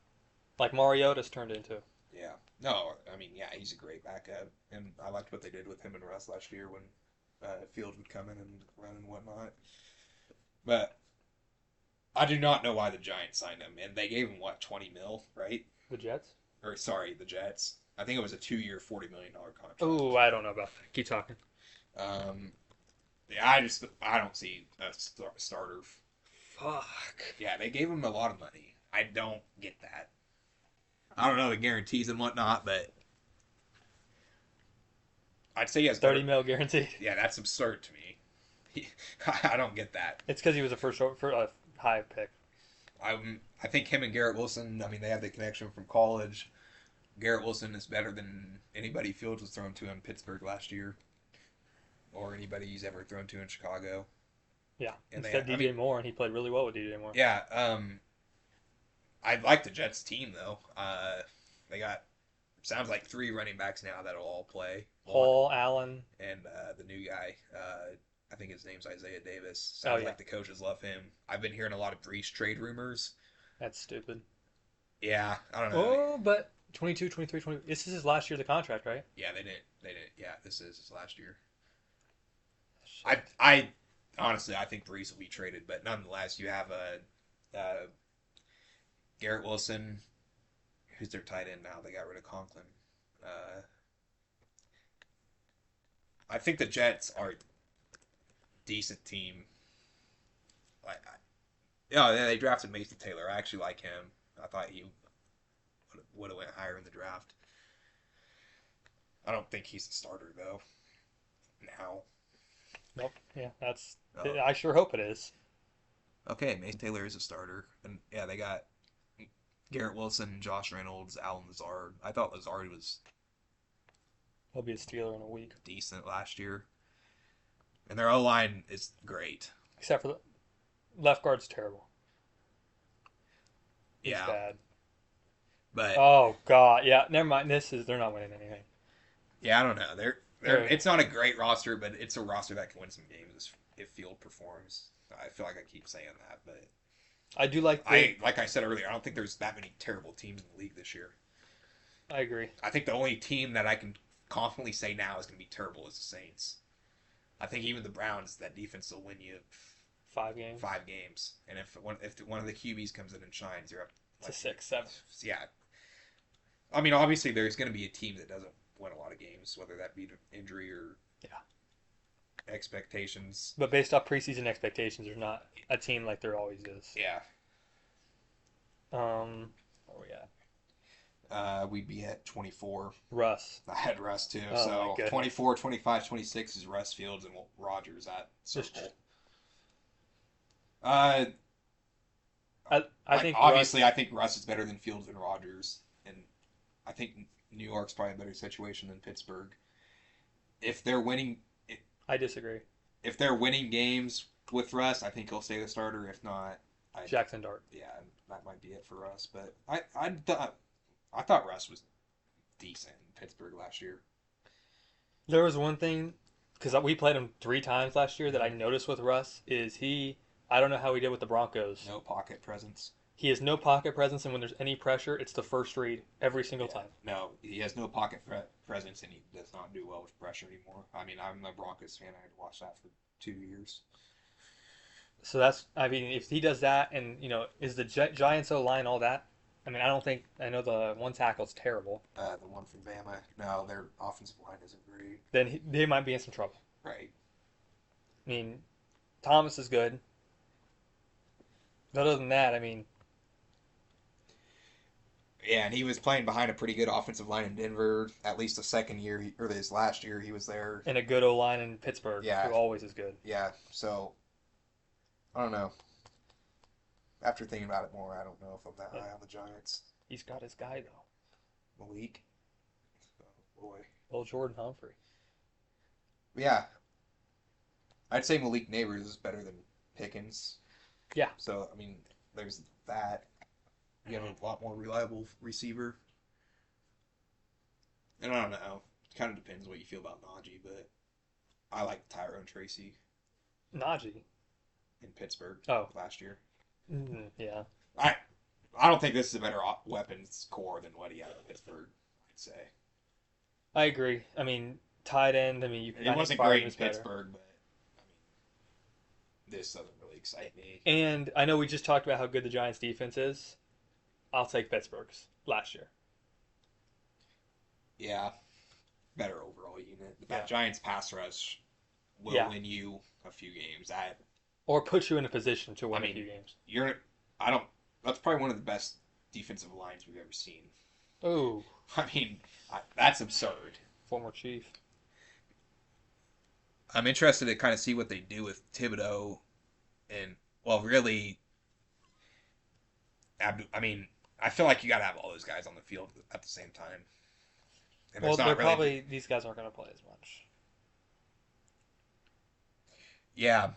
Speaker 1: like Mariota's turned into.
Speaker 2: Yeah. No, I mean, yeah, he's a great backup, and I liked what they did with him and Russ last year when Fields would come in and run and whatnot. But I do not know why the Giants signed him, and they gave him what, 20 mil, right?
Speaker 1: The Jets?
Speaker 2: Or sorry, the Jets. I think it was a 2-year, $40 million contract.
Speaker 1: Ooh, I don't know about that. Keep talking.
Speaker 2: Yeah, I don't see a starter
Speaker 1: Fuck.
Speaker 2: Yeah, they gave him a lot of money. I don't get that. I don't know the guarantees and whatnot, but I'd say he has
Speaker 1: 30
Speaker 2: better.
Speaker 1: mil guaranteed.
Speaker 2: Yeah, that's absurd to me. I don't get that.
Speaker 1: It's because he was a for a high pick.
Speaker 2: I think him and Garrett Wilson. I mean, they have the connection from college. Garrett Wilson is better than anybody Fields was thrown to in Pittsburgh last year, or anybody he's ever thrown to in Chicago.
Speaker 1: Yeah.
Speaker 2: And
Speaker 1: Instead DJ Moore, and he played really well with DJ Moore.
Speaker 2: Yeah. I like the Jets team though. They got sounds like 3 running backs now that'll all play.
Speaker 1: Hall, Allen,
Speaker 2: and the new guy. I think his name's Isaiah Davis. Sounds like the coaches love him. I've been hearing a lot of Brees trade rumors.
Speaker 1: That's stupid.
Speaker 2: Yeah, I don't know.
Speaker 1: Oh, but 22, 23, 20. This is his last year of the contract, right?
Speaker 2: Yeah, they didn't. Yeah, this is his last year. I honestly, I think Brees will be traded, but nonetheless, you have a Garrett Wilson, who's their tight end now. They got rid of Conklin. I think the Jets are a decent team. Yeah, they drafted Mason Taylor. I actually like him. I thought he would have went higher in the draft. I don't think he's a starter though. Now.
Speaker 1: Nope. Yeah, that's. I sure hope it is.
Speaker 2: Okay, Mason Taylor is a starter, and yeah, they got Garrett Wilson, Josh Reynolds, Allen Lazard. I thought Lazard was.
Speaker 1: He'll be a Steeler in a week.
Speaker 2: Decent last year, and their O line is great.
Speaker 1: Except for the left guard's terrible. He's
Speaker 2: Yeah,
Speaker 1: bad.
Speaker 2: but
Speaker 1: oh god, yeah. Never mind. They're not winning anything.
Speaker 2: Yeah, I don't know. It's not a great roster, but it's a roster that can win some games if Field performs. I feel like I keep saying that, but
Speaker 1: I do like.
Speaker 2: Like I said earlier, I don't think there's that many terrible teams in the league this year.
Speaker 1: I agree.
Speaker 2: I think the only team that I can confidently say now is going to be terrible is the Saints. I think even the Browns, that defense will win you
Speaker 1: 5 games.
Speaker 2: 5 games, and if one of the QBs comes in and shines, you're up
Speaker 1: to 6, 7.
Speaker 2: Yeah. I mean, obviously, there's going to be a team that doesn't win a lot of games, whether that be injury or expectations.
Speaker 1: But based off preseason expectations, there's not a team like there always is.
Speaker 2: Yeah.
Speaker 1: Where are we at?
Speaker 2: We'd be at 24.
Speaker 1: Russ.
Speaker 2: I had Russ too.
Speaker 1: Oh,
Speaker 2: so 24, 25, 26 is Russ Fields and Rodgers at circle.
Speaker 1: I think
Speaker 2: obviously I think Russ is better than Fields and Rodgers, and I think New York's probably a better situation than Pittsburgh. If they're winning,
Speaker 1: I disagree.
Speaker 2: If they're winning games with Russ, I think he'll stay the starter. If not,
Speaker 1: Jackson Dart.
Speaker 2: Yeah, that might be it for Russ. But I thought Russ was decent in Pittsburgh last year.
Speaker 1: There was one thing, because we played him 3 times last year, that I noticed with Russ is I don't know how he did with the Broncos.
Speaker 2: No pocket presence.
Speaker 1: He has no pocket presence, and when there's any pressure, it's the first read every single time.
Speaker 2: No, he has no pocket presence, and he does not do well with pressure anymore. I mean, I'm a Broncos fan. I had to watch that for 2 years.
Speaker 1: So if he does that, and, is the Giants O-line all that? I mean, I know the one tackle's terrible.
Speaker 2: The one from Bama, no, their offensive line isn't great.
Speaker 1: Then they might be in some trouble.
Speaker 2: Right.
Speaker 1: I mean, Thomas is good. But other than that, I mean...
Speaker 2: Yeah, and he was playing behind a pretty good offensive line in Denver. At least the second year, or this last year, he was there.
Speaker 1: And a good O-line in Pittsburgh, who always is good.
Speaker 2: Yeah, so, I don't know. After thinking about it more, I don't know if I'm that high on the Giants.
Speaker 1: He's got his guy, though.
Speaker 2: Malik? Oh, boy.
Speaker 1: Old Jordan Humphrey.
Speaker 2: Yeah. I'd say Malik Neighbors is better than Pickens.
Speaker 1: Yeah.
Speaker 2: So, I mean, there's that. You have a lot more reliable receiver. And I don't know. It kind of depends what you feel about Najee, but I like Tyrone Tracy.
Speaker 1: Najee?
Speaker 2: In Pittsburgh last year.
Speaker 1: Yeah.
Speaker 2: I don't think this is a better weapons core than what he had in Pittsburgh, I'd say.
Speaker 1: I agree. I mean, tight end,
Speaker 2: it wasn't great in Pittsburgh, but this doesn't really excite me.
Speaker 1: And I know we just talked about how good the Giants' defense is. I'll take Pittsburgh's last year.
Speaker 2: Yeah. Better overall unit. That Giants pass rush will win you a few games.
Speaker 1: or put you in a position to win
Speaker 2: I
Speaker 1: a few
Speaker 2: mean,
Speaker 1: games.
Speaker 2: you're. I don't. That's probably one of the best defensive lines we've ever seen.
Speaker 1: Oh,
Speaker 2: I mean, that's absurd.
Speaker 1: former Chief.
Speaker 2: I'm interested to kind of see what they do with Thibodeau and, well, really, I mean, I feel like you got to have all those guys on the field at the same time. And
Speaker 1: Well,
Speaker 2: there's
Speaker 1: they're
Speaker 2: not really.
Speaker 1: probably these guys aren't going to play as much.
Speaker 2: Yeah.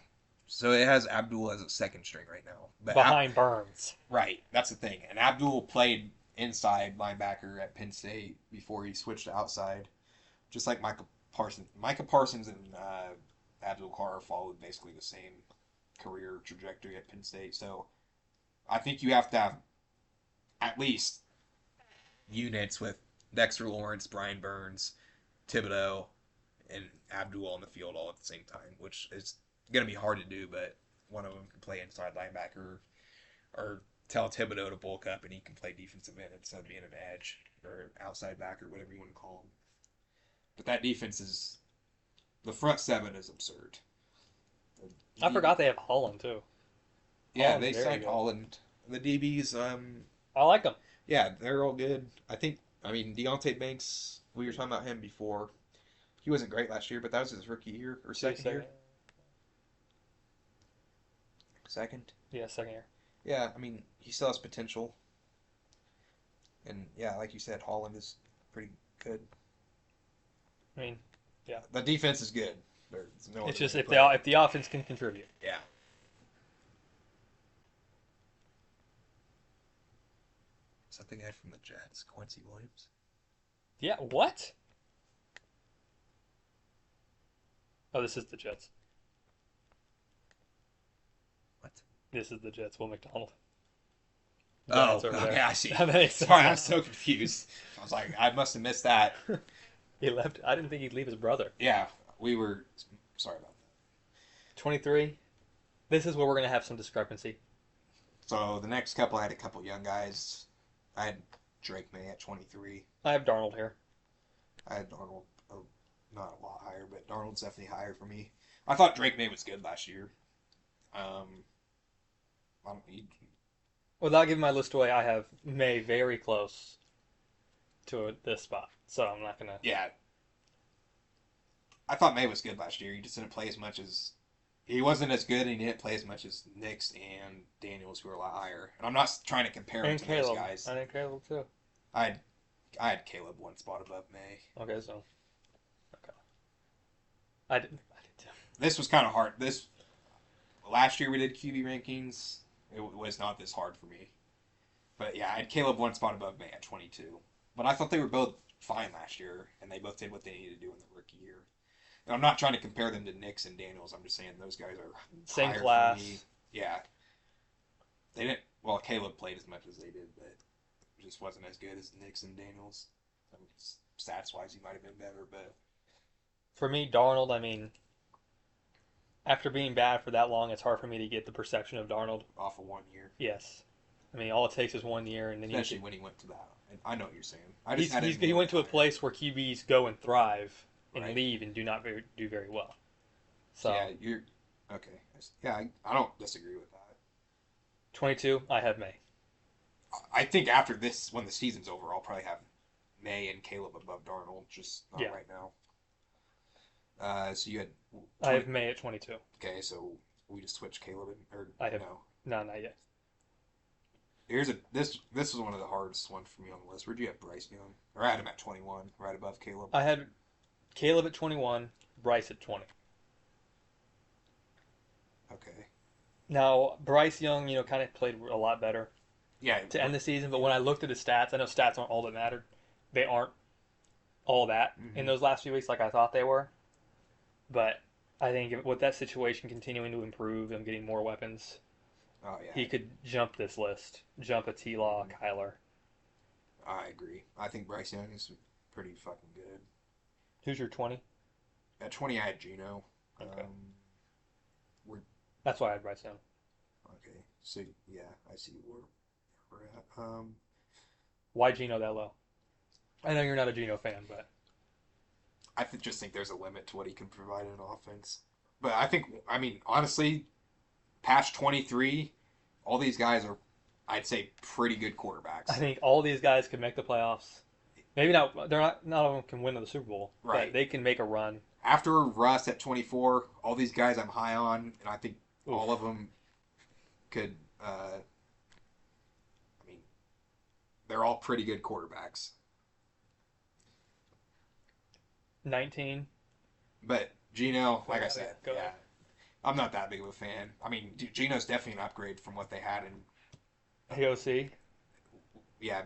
Speaker 2: So it has Abdul as a second string right now. But
Speaker 1: Behind Burns.
Speaker 2: right, that's the thing. And Abdul played inside linebacker at Penn State before he switched to outside, just like Michael Parsons. Micah Parsons and Abdul Carr followed basically the same career trajectory at Penn State. So I think you have to have at least units with Dexter Lawrence, Brian Burns, Thibodeau, and Abdul on the field all at the same time, which is going to be hard to do, but one of them can play inside linebacker or tell Thibodeau to bulk up and he can play defensive end instead of being an edge or outside back or whatever you want to call him. But that defense is, the front seven is absurd.
Speaker 1: I forgot they have Holland too.
Speaker 2: Yeah,
Speaker 1: Holland's
Speaker 2: they
Speaker 1: very
Speaker 2: signed
Speaker 1: good.
Speaker 2: Holland. The DBs,
Speaker 1: I like them.
Speaker 2: yeah, they're all good. I mean, Deontay Banks, we were talking about him before. He wasn't great last year, but that was his rookie year or second year. Second.
Speaker 1: Yeah, second year.
Speaker 2: Yeah, I mean, he still has potential. And yeah, like you said, Holland is pretty good.
Speaker 1: I mean,
Speaker 2: The defense is good. There's no
Speaker 1: it's
Speaker 2: other
Speaker 1: just
Speaker 2: way to
Speaker 1: if
Speaker 2: put it.
Speaker 1: if the offense can contribute.
Speaker 2: Yeah. Is that the guy from the Jets, Quincy Williams?
Speaker 1: Yeah. What? Oh, this is the Jets.
Speaker 2: What?
Speaker 1: This is the Jets. Will McDonald.
Speaker 2: Oh,
Speaker 1: Giants over
Speaker 2: okay,
Speaker 1: there.
Speaker 2: I see.
Speaker 1: That makes sense.
Speaker 2: Sorry, I was so confused. I was like, I must have missed that.
Speaker 1: He left. I didn't think he'd leave his brother.
Speaker 2: Yeah, we were. Sorry about that.
Speaker 1: 23. This is where we're gonna have some discrepancy.
Speaker 2: So the next couple, I had a couple young guys. I had Drake May at 23.
Speaker 1: I have Darnold here.
Speaker 2: I had Darnold, not a lot higher, but Darnold's definitely higher for me. I thought Drake May was good last year. I don't,
Speaker 1: Without giving my list away, I have May very close to this spot, so I'm not gonna.
Speaker 2: yeah. I thought May was good last year. He just didn't play as much as. He wasn't as good, and he didn't play as much as Nix and Daniels, who were a lot higher. And I'm not trying to compare him
Speaker 1: And
Speaker 2: to
Speaker 1: Caleb.
Speaker 2: those guys.
Speaker 1: I think Caleb too.
Speaker 2: I had, I had Caleb one spot above May.
Speaker 1: Okay, so. Okay. I did too.
Speaker 2: This was kind of hard. This last year we did QB rankings. It was not this hard for me. But yeah, I had Caleb one spot above May at 22. But I thought they were both fine last year, and they both did what they needed to do in the rookie year. And I'm not trying to compare them to Nix and Daniels. I'm just saying those guys are
Speaker 1: Same
Speaker 2: higher
Speaker 1: class.
Speaker 2: for me. Yeah. They didn't. Well, Caleb played as much as they did, but just wasn't as good as Nix and Daniels. I mean, stats wise, he might have been better, but
Speaker 1: For me, Darnold. I mean, after being bad for that long, it's hard for me to get the perception of Darnold.
Speaker 2: off of 1 year.
Speaker 1: Yes. I mean, all it takes is 1 year, and then
Speaker 2: Especially when he went to that. And I know what you're saying. I
Speaker 1: he
Speaker 2: him
Speaker 1: he went to a
Speaker 2: higher.
Speaker 1: place where QBs go and thrive and
Speaker 2: Right.
Speaker 1: leave and do not do very well. So
Speaker 2: Yeah, you're okay. Yeah, I don't disagree with that.
Speaker 1: 22, I have May.
Speaker 2: I think after this, when the season's over, I'll probably have May and Caleb above Darnold, just not
Speaker 1: Yeah.
Speaker 2: right now. So you had
Speaker 1: I have May at 22.
Speaker 2: okay, so we just switched Caleb or
Speaker 1: I have-
Speaker 2: no.
Speaker 1: No, not yet.
Speaker 2: Here's this was one of the hardest ones for me on the list. Where'd you have Bryce Young? Or I had him at 21, right above Caleb.
Speaker 1: I had Caleb at 21, Bryce at 20.
Speaker 2: Okay.
Speaker 1: Now, Bryce Young, kind of played a lot better
Speaker 2: Yeah.
Speaker 1: to end the season, but when I looked at his stats, I know stats aren't all that mattered. They aren't all that in
Speaker 2: Mhm.
Speaker 1: those last few weeks like I thought they were. But I think with that situation continuing to improve and getting more weapons,
Speaker 2: Oh yeah.
Speaker 1: he could jump this list, jump a T-Law, Kyler.
Speaker 2: I agree. I think Bryce Young is pretty fucking good.
Speaker 1: Who's your 20?
Speaker 2: At 20, I had Gino.
Speaker 1: Okay.
Speaker 2: We're
Speaker 1: That's why I had Bryce Young.
Speaker 2: okay. So yeah, I see where we're at.
Speaker 1: Why Gino that low? I know you're not a Gino fan, but
Speaker 2: Just think there's a limit to what he can provide in offense. But I mean, honestly, past 23, all these guys are, I'd say, pretty good quarterbacks.
Speaker 1: I think all these guys could make the playoffs. Maybe not. They're not. None of them can win the Super Bowl,
Speaker 2: Right.
Speaker 1: but they can make a run.
Speaker 2: After Russ at 24, all these guys I'm high on, and I think
Speaker 1: Oof.
Speaker 2: all of them could. I mean, they're all pretty good quarterbacks.
Speaker 1: 19.
Speaker 2: But Geno, like I said,
Speaker 1: Go
Speaker 2: yeah,
Speaker 1: ahead.
Speaker 2: I'm not that big of a fan. I mean, Geno's definitely an upgrade from what they had in
Speaker 1: AOC.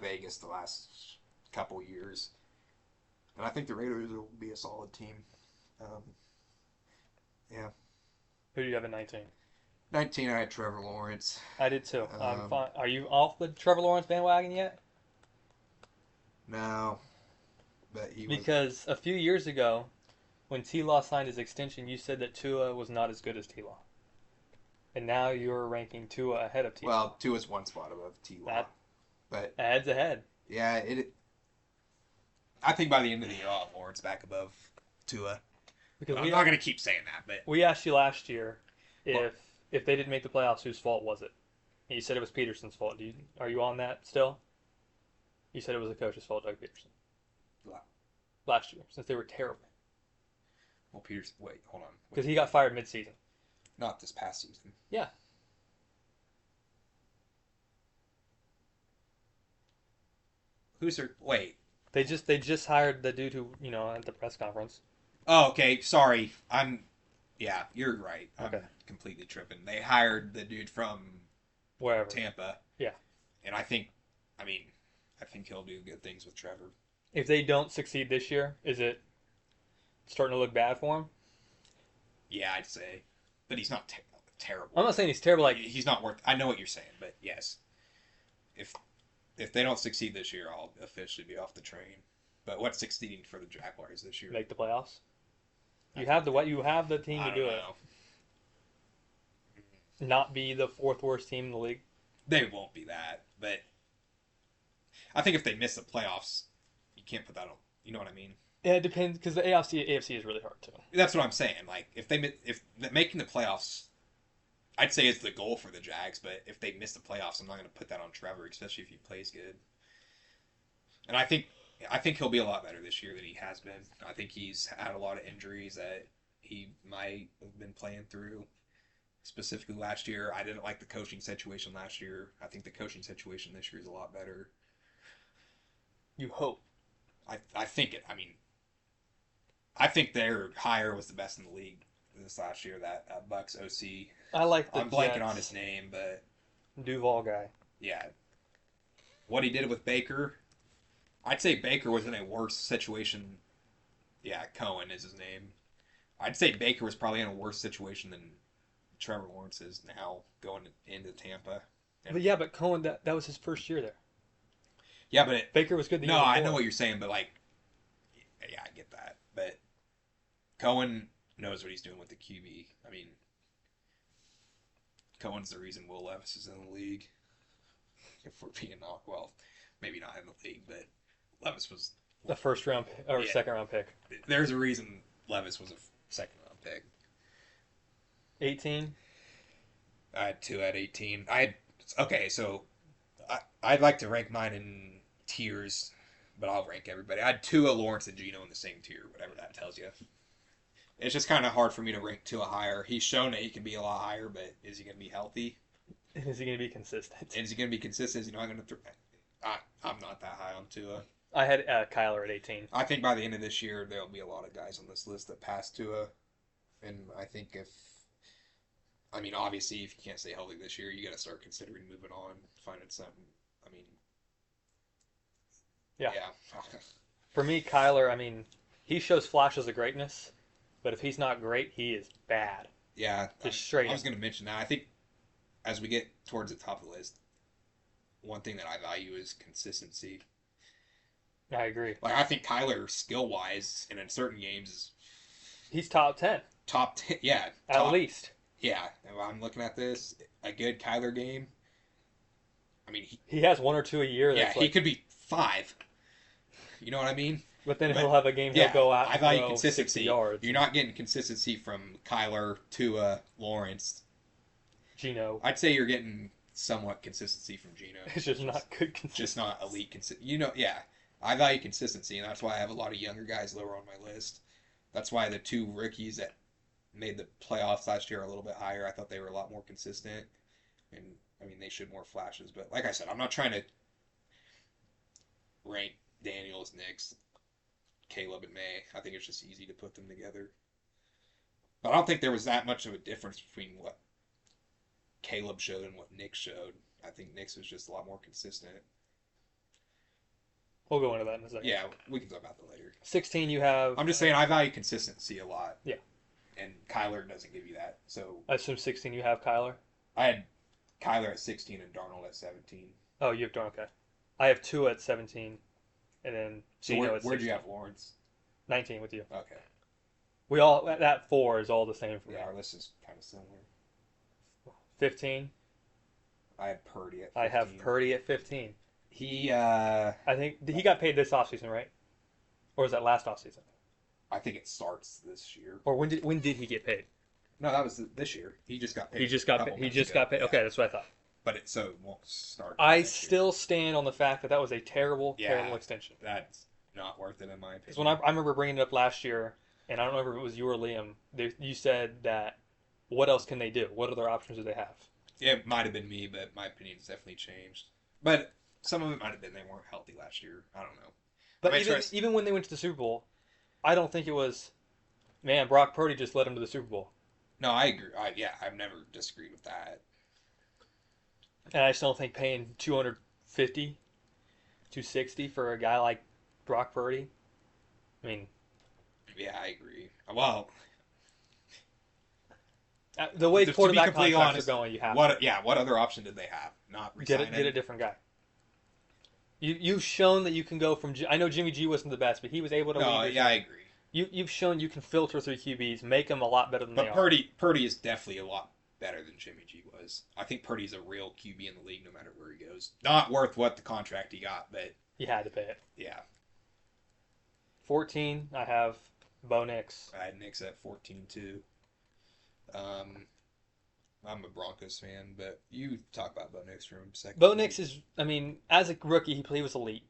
Speaker 2: Vegas the last couple years. And I think the Raiders will be a solid team. Yeah.
Speaker 1: Who do you have at 19?
Speaker 2: 19, I had Trevor Lawrence.
Speaker 1: I did too. I'm
Speaker 2: Um,
Speaker 1: fine. Are you off the Trevor Lawrence bandwagon yet?
Speaker 2: No, but he was.
Speaker 1: Because a few years ago, when T-Law signed his extension, you said that Tua was not as good as T-Law. And now you're ranking Tua ahead of T-Law.
Speaker 2: Well, Tua's one spot above T-Law.
Speaker 1: That-
Speaker 2: But
Speaker 1: Adds ahead.
Speaker 2: yeah, I think by the end of the year, I'll have Lawrence back above Tua.
Speaker 1: Because
Speaker 2: I'm not going to keep saying that, but
Speaker 1: we asked you last year
Speaker 2: What?
Speaker 1: if they didn't make the playoffs, whose fault was it? And you said it was Peterson's fault. Are you on that still? You said it was the coach's fault, Doug Peterson.
Speaker 2: La-
Speaker 1: Last year, since they were terrible.
Speaker 2: well, Peters. Wait, hold on.
Speaker 1: Because he got fired mid-season.
Speaker 2: Not this past season.
Speaker 1: Yeah.
Speaker 2: Who's their? Wait.
Speaker 1: They just hired the dude who, at the press conference.
Speaker 2: Oh, okay. Sorry. Yeah, you're right. I'm
Speaker 1: Okay.
Speaker 2: completely tripping. They hired the dude from
Speaker 1: Wherever.
Speaker 2: Tampa.
Speaker 1: Yeah.
Speaker 2: And I think he'll do good things with Trevor.
Speaker 1: If they don't succeed this year, is it starting to look bad for him?
Speaker 2: Yeah, I'd say. But he's not terrible.
Speaker 1: I'm not saying he's terrible. Like,
Speaker 2: He's not worth. I know what you're saying, but yes, if they don't succeed this year, I'll officially be off the train. But what's succeeding for the Jaguars this year?
Speaker 1: make the playoffs. You have the team
Speaker 2: I
Speaker 1: to
Speaker 2: don't
Speaker 1: do
Speaker 2: know.
Speaker 1: it. Not be the fourth worst team in the league.
Speaker 2: They won't be that, but I think if they miss the playoffs, you can't put that on. You know what I mean?
Speaker 1: Yeah, it depends because the AFC is really hard too.
Speaker 2: That's what I'm saying. Like if making the playoffs, I'd say it's the goal for the Jags. But if they miss the playoffs, I'm not going to put that on Trevor, especially if he plays good. And I think he'll be a lot better this year than he has been. I think he's had a lot of injuries that he might have been playing through. Specifically last year, I didn't like the coaching situation last year. I think the coaching situation this year is a lot better.
Speaker 1: You hope.
Speaker 2: I think it. I mean, I think their hire was the best in the league this last year. That Bucks OC.
Speaker 1: I like the
Speaker 2: I'm blanking
Speaker 1: Jets
Speaker 2: on his name, but
Speaker 1: Duval guy.
Speaker 2: yeah, what he did with Baker, I'd say Baker was in a worse situation. Yeah, Cohen is his name. I'd say Baker was probably in a worse situation than Trevor Lawrence is now going into Tampa.
Speaker 1: But Cohen, that was his first year there.
Speaker 2: Yeah, but
Speaker 1: Baker was good.
Speaker 2: no, I know what you're saying, but like, yeah, I get that. But Cohen knows what he's doing with the QB. I mean, Cohen's the reason Will Levis is in the league. If we're being well, maybe not in the league, but Levis was
Speaker 1: the first round or
Speaker 2: Yeah.
Speaker 1: second round pick.
Speaker 2: There's a reason Levis was a second round pick.
Speaker 1: 18.
Speaker 2: I had two at 18. So I'd like to rank mine in tiers, but I'll rank everybody. I had Tua, Lawrence, and Geno in the same tier, whatever that tells you. It's just kind of hard for me to rank Tua higher. He's shown that he can be a lot higher, but is he going to be healthy?
Speaker 1: Is he going to be consistent?
Speaker 2: Is he going to be consistent? Is he not going to? I'm not that high on Tua.
Speaker 1: I had Kyler at 18.
Speaker 2: I think by the end of this year, there'll be a lot of guys on this list that pass Tua, and I think obviously, if you can't stay healthy this year, you got to start considering moving on, finding something. I mean,
Speaker 1: Yeah.
Speaker 2: yeah.
Speaker 1: For me, Kyler, he shows flashes of greatness, but if he's not great, he is bad.
Speaker 2: Yeah,
Speaker 1: Just straight
Speaker 2: I was
Speaker 1: up.
Speaker 2: going to mention that. I think as we get towards the top of the list, one thing that I value is consistency.
Speaker 1: I agree.
Speaker 2: Like I think Kyler, skill wise, and in certain games is
Speaker 1: He's top 10,
Speaker 2: top 10. Yeah,
Speaker 1: at
Speaker 2: top,
Speaker 1: least.
Speaker 2: Yeah, if I'm looking at this, a good Kyler game. I mean,
Speaker 1: He has one or two a year.
Speaker 2: yeah,
Speaker 1: That's
Speaker 2: he could be 5. You know what I mean?
Speaker 1: But then
Speaker 2: but-
Speaker 1: he'll have a game.
Speaker 2: Yeah,
Speaker 1: He'll go out.
Speaker 2: I
Speaker 1: and
Speaker 2: value
Speaker 1: throw 60
Speaker 2: consistency.
Speaker 1: yards.
Speaker 2: You're not getting consistency from Kyler, Tua, Lawrence.
Speaker 1: Gino.
Speaker 2: I'd say you're getting somewhat consistency from Gino.
Speaker 1: It's just not good consistency.
Speaker 2: Just not elite yeah. I value consistency, and that's why I have a lot of younger guys lower on my list. That's why the two rookies that made the playoffs last year are a little bit higher. I thought they were a lot more consistent, and I mean they showed more flashes. But like I said, I'm not trying to rank Daniels, Nix, Caleb, and May. I think it's just easy to put them together. But I don't think there was that much of a difference between what Caleb showed and what Nix showed. I think Nix was just a lot more consistent.
Speaker 1: We'll go into that in a second.
Speaker 2: Yeah, we can talk about that later.
Speaker 1: 16, you have.
Speaker 2: I'm just saying I value consistency a lot.
Speaker 1: Yeah.
Speaker 2: And Kyler doesn't give you that. So
Speaker 1: I assume 16, you have Kyler.
Speaker 2: I had Kyler at 16 and Darnold at 17.
Speaker 1: Oh, you have Darnold. Okay. I have 2 at 17, and then
Speaker 2: So
Speaker 1: Gino at
Speaker 2: where'd
Speaker 1: 16.
Speaker 2: you have Lawrence?
Speaker 1: 19 with you.
Speaker 2: Okay.
Speaker 1: We all that 4 is all the same for me.
Speaker 2: Yeah, our list is kind of similar.
Speaker 1: 15.
Speaker 2: I had Purdy at 15.
Speaker 1: I have Purdy at 15.
Speaker 2: He,
Speaker 1: I think he got paid this offseason, right? Or was that last offseason?
Speaker 2: I think it starts this year.
Speaker 1: Or when did he get paid?
Speaker 2: No, that was this year. He just got paid.
Speaker 1: He just got paid. He just got paid.
Speaker 2: Yeah.
Speaker 1: Okay, that's what I thought.
Speaker 2: But it won't start.
Speaker 1: I
Speaker 2: next year.
Speaker 1: still stand on the fact that was a terrible,
Speaker 2: Yeah.
Speaker 1: terrible extension.
Speaker 2: That's not worth it in my opinion.
Speaker 1: Because when I remember bringing it up last year, and I don't know if it was you or Liam, you said that what else can they do? What other options do they have?
Speaker 2: Yeah, it might have been me, but my opinion's definitely changed. But some of it might have been they weren't healthy last year. I don't know.
Speaker 1: But
Speaker 2: I mean,
Speaker 1: even when they went to the Super Bowl, I don't think it was, man, Brock Purdy just led them to the Super Bowl.
Speaker 2: No, I agree. I've never disagreed with that.
Speaker 1: And I just don't think paying 250, 260 for a guy like Brock Purdy. I mean,
Speaker 2: Yeah, I agree. Well,
Speaker 1: the way
Speaker 2: to be
Speaker 1: quarterback
Speaker 2: completely
Speaker 1: contracts
Speaker 2: honest,
Speaker 1: are going, you have
Speaker 2: what other option did they have? Not
Speaker 1: get
Speaker 2: resign
Speaker 1: get a different guy. You've shown that you can go from. I know Jimmy G wasn't the best, but he was able to.
Speaker 2: No,
Speaker 1: lead
Speaker 2: yeah, I agree.
Speaker 1: You've shown you can filter through QBs, make them a lot better than they
Speaker 2: But
Speaker 1: are.
Speaker 2: Purdy is definitely a lot better than Jimmy G was. I think Purdy's a real QB in the league, no matter where he goes. Not worth what the contract he got, but
Speaker 1: You had to pay it.
Speaker 2: yeah,
Speaker 1: 14, I have Bo Nix.
Speaker 2: I had Knicks at 14 too. I'm a Broncos fan, but you talk about Bo Nix for a second.
Speaker 1: Bo Nix is, I mean, as a rookie, he was elite.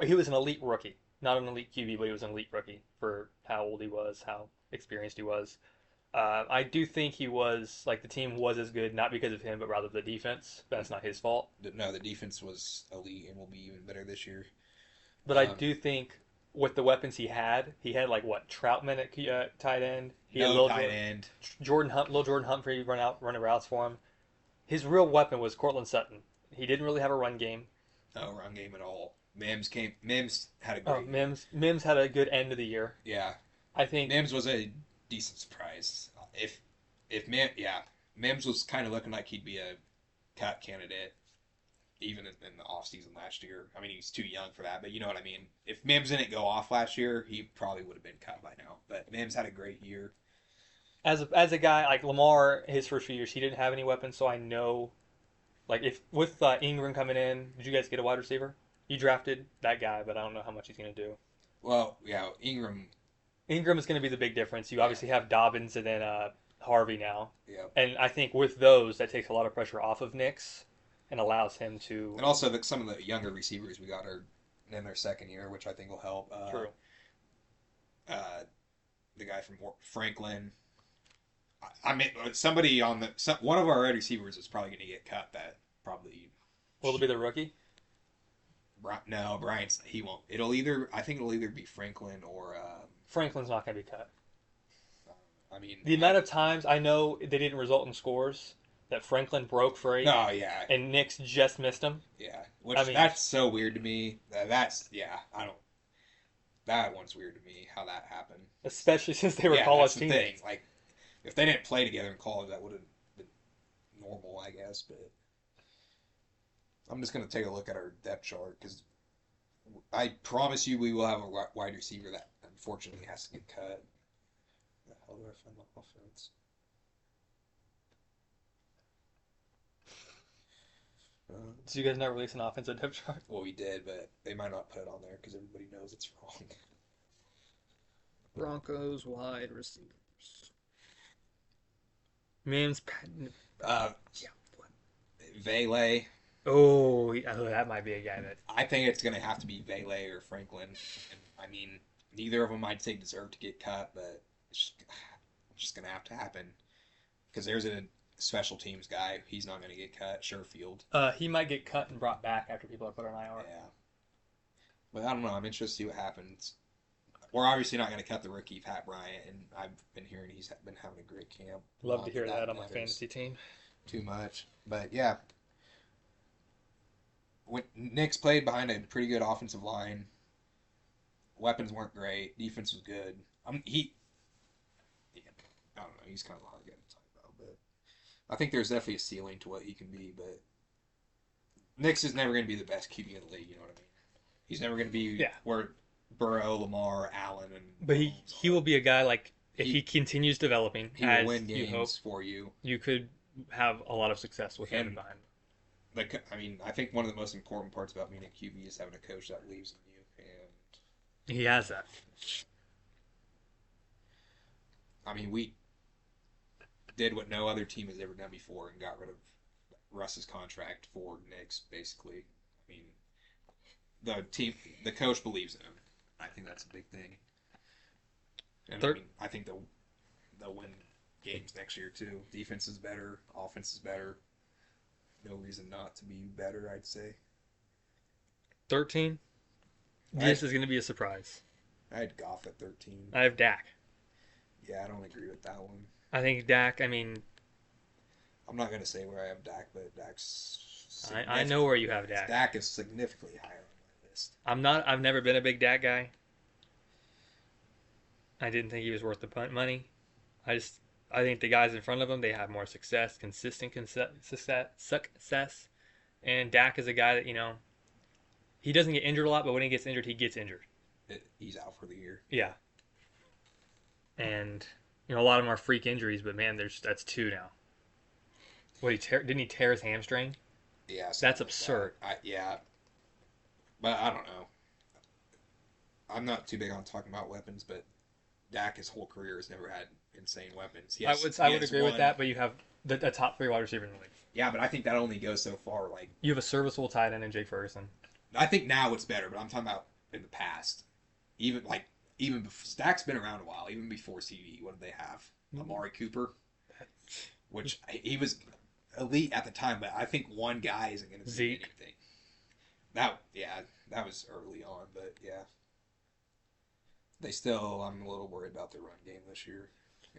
Speaker 1: He was an elite rookie, not an elite QB, but he was an elite rookie for how old he was, how experienced he was. I do think he was like the team was as good, not because of him, but rather the defense. That's not his fault.
Speaker 2: No, the defense was elite and will be even better this year.
Speaker 1: But I do think with the weapons he had like what Troutman at tight end. He had
Speaker 2: No tight end.
Speaker 1: Jordan Humphrey running routes for him. His real weapon was Cortland Sutton. He didn't really have a run game.
Speaker 2: No run game at all. Mims had a great.
Speaker 1: Mims had a good end of the year.
Speaker 2: Yeah,
Speaker 1: I think
Speaker 2: Mims was a decent surprise. Mims was kind of looking like he'd be a cut candidate, even in the offseason last year. I mean, he's too young for that, but you know what I mean. If Mims didn't go off last year, he probably would have been cut by now. But Mims had a great year.
Speaker 1: as a guy like Lamar, his first few years he didn't have any weapons, so I know, like if with Ingram coming in, did you guys get a wide receiver? You drafted that guy, but I don't know how much he's going to do.
Speaker 2: Well, yeah, Ingram
Speaker 1: is going to be the big difference. You obviously have Dobbins and then Harvey now,
Speaker 2: Yeah.
Speaker 1: and I think with those that takes a lot of pressure off of Nix and allows him to.
Speaker 2: And also, some of the younger receivers we got are in their second year, which I think will help.
Speaker 1: True.
Speaker 2: The guy from Franklin. I mean, somebody on one of our red receivers is probably going to get cut. That probably.
Speaker 1: Will it be the rookie?
Speaker 2: No, Bryant's he won't. I think it'll either be Franklin or.
Speaker 1: Franklin's not going to be cut.
Speaker 2: I mean,
Speaker 1: The amount of times I know they didn't result in scores that Franklin broke for 8
Speaker 2: No, yeah,
Speaker 1: and Nix just missed him.
Speaker 2: yeah. Which
Speaker 1: I mean-
Speaker 2: that's so weird to me. That's I don't. That one's weird to me how that happened.
Speaker 1: Especially since they were
Speaker 2: Yeah,
Speaker 1: college
Speaker 2: that's the
Speaker 1: teammates.
Speaker 2: thing. Like, if they didn't play together in college, that would have been normal, I guess. But I'm just gonna take a look at our depth chart because I promise you we will have a wide receiver that unfortunately has to get cut. Where the hell do I find my offense?
Speaker 1: So you guys not release an offensive depth chart?
Speaker 2: Well, we did, but they might not put it on there because everybody knows it's wrong.
Speaker 1: Broncos wide receivers. Mims.
Speaker 2: Uh,
Speaker 1: Yeah.
Speaker 2: Vele.
Speaker 1: Oh, that might be a guy that.
Speaker 2: I think it's going to have to be Vele or Franklin. And I mean, neither of them I'd say deserve to get cut, but it's just going to have to happen because there's a special teams guy. He's not going to get cut. Sherfield.
Speaker 1: He might get cut and brought back after people are put on IR.
Speaker 2: Yeah. But I don't know. I'm interested to see what happens. We're obviously not going to cut the rookie Pat Bryant, and I've been hearing he's been having a great camp.
Speaker 1: Love to hear that on my
Speaker 2: matters
Speaker 1: fantasy team.
Speaker 2: too much. But yeah, when Knicks played behind a pretty good offensive line. Weapons weren't great. Defense was good. Yeah, I don't know. He's kind of hard to talk about, but I think there's definitely a ceiling to what he can be. But Knicks is never going to be the best QB in the league. You know what I mean? He's never going to be where Burrow, Lamar, Allen, and.
Speaker 1: But he will be a guy like if he continues developing,
Speaker 2: he will win games for you.
Speaker 1: You could have a lot of success with him behind.
Speaker 2: I mean, I think one of the most important parts about being a QB is having a coach that believes in you, and
Speaker 1: he has that.
Speaker 2: I mean, we did what no other team has ever done before and got rid of Russ's contract for Knicks, basically. I mean, the coach believes in him. I think that's a big thing. And I think they'll win games next year too. Defense is better, offense is better. No reason not to be better, I'd say.
Speaker 1: 13. This is going to be a surprise.
Speaker 2: I had Goff at 13.
Speaker 1: I have Dak.
Speaker 2: Yeah, I don't agree with that one.
Speaker 1: I think Dak. I mean,
Speaker 2: I'm not going to say where I have Dak, but Dak's.
Speaker 1: I know where you have Dak.
Speaker 2: Dak is significantly higher on my list.
Speaker 1: I've never been a big Dak guy. I didn't think he was worth the money. I think the guys in front of him, they have more success, consistent success. And Dak is a guy that, he doesn't get injured a lot, but when he gets injured, he gets injured.
Speaker 2: He's out for the year.
Speaker 1: Yeah. And, a lot of them are freak injuries, but man, that's 2 now. Didn't he tear his hamstring?
Speaker 2: Yeah.
Speaker 1: That's absurd.
Speaker 2: Yeah. But I don't know. I'm not too big on talking about weapons, but Dak, his whole career, has never had insane weapons.
Speaker 1: I would agree with that, but you have a top 3 wide receiver in the league.
Speaker 2: Yeah, but I think that only goes so far. Like
Speaker 1: you have a serviceable tight end in Jake Ferguson.
Speaker 2: I think now it's better, but I'm talking about in the past. Even before, Dak's been around a while. Even before CD, what did they have? Amari Cooper, which he was elite at the time, but I think one guy isn't going to do anything. That was early on, but yeah. I'm a little worried about their run game this year.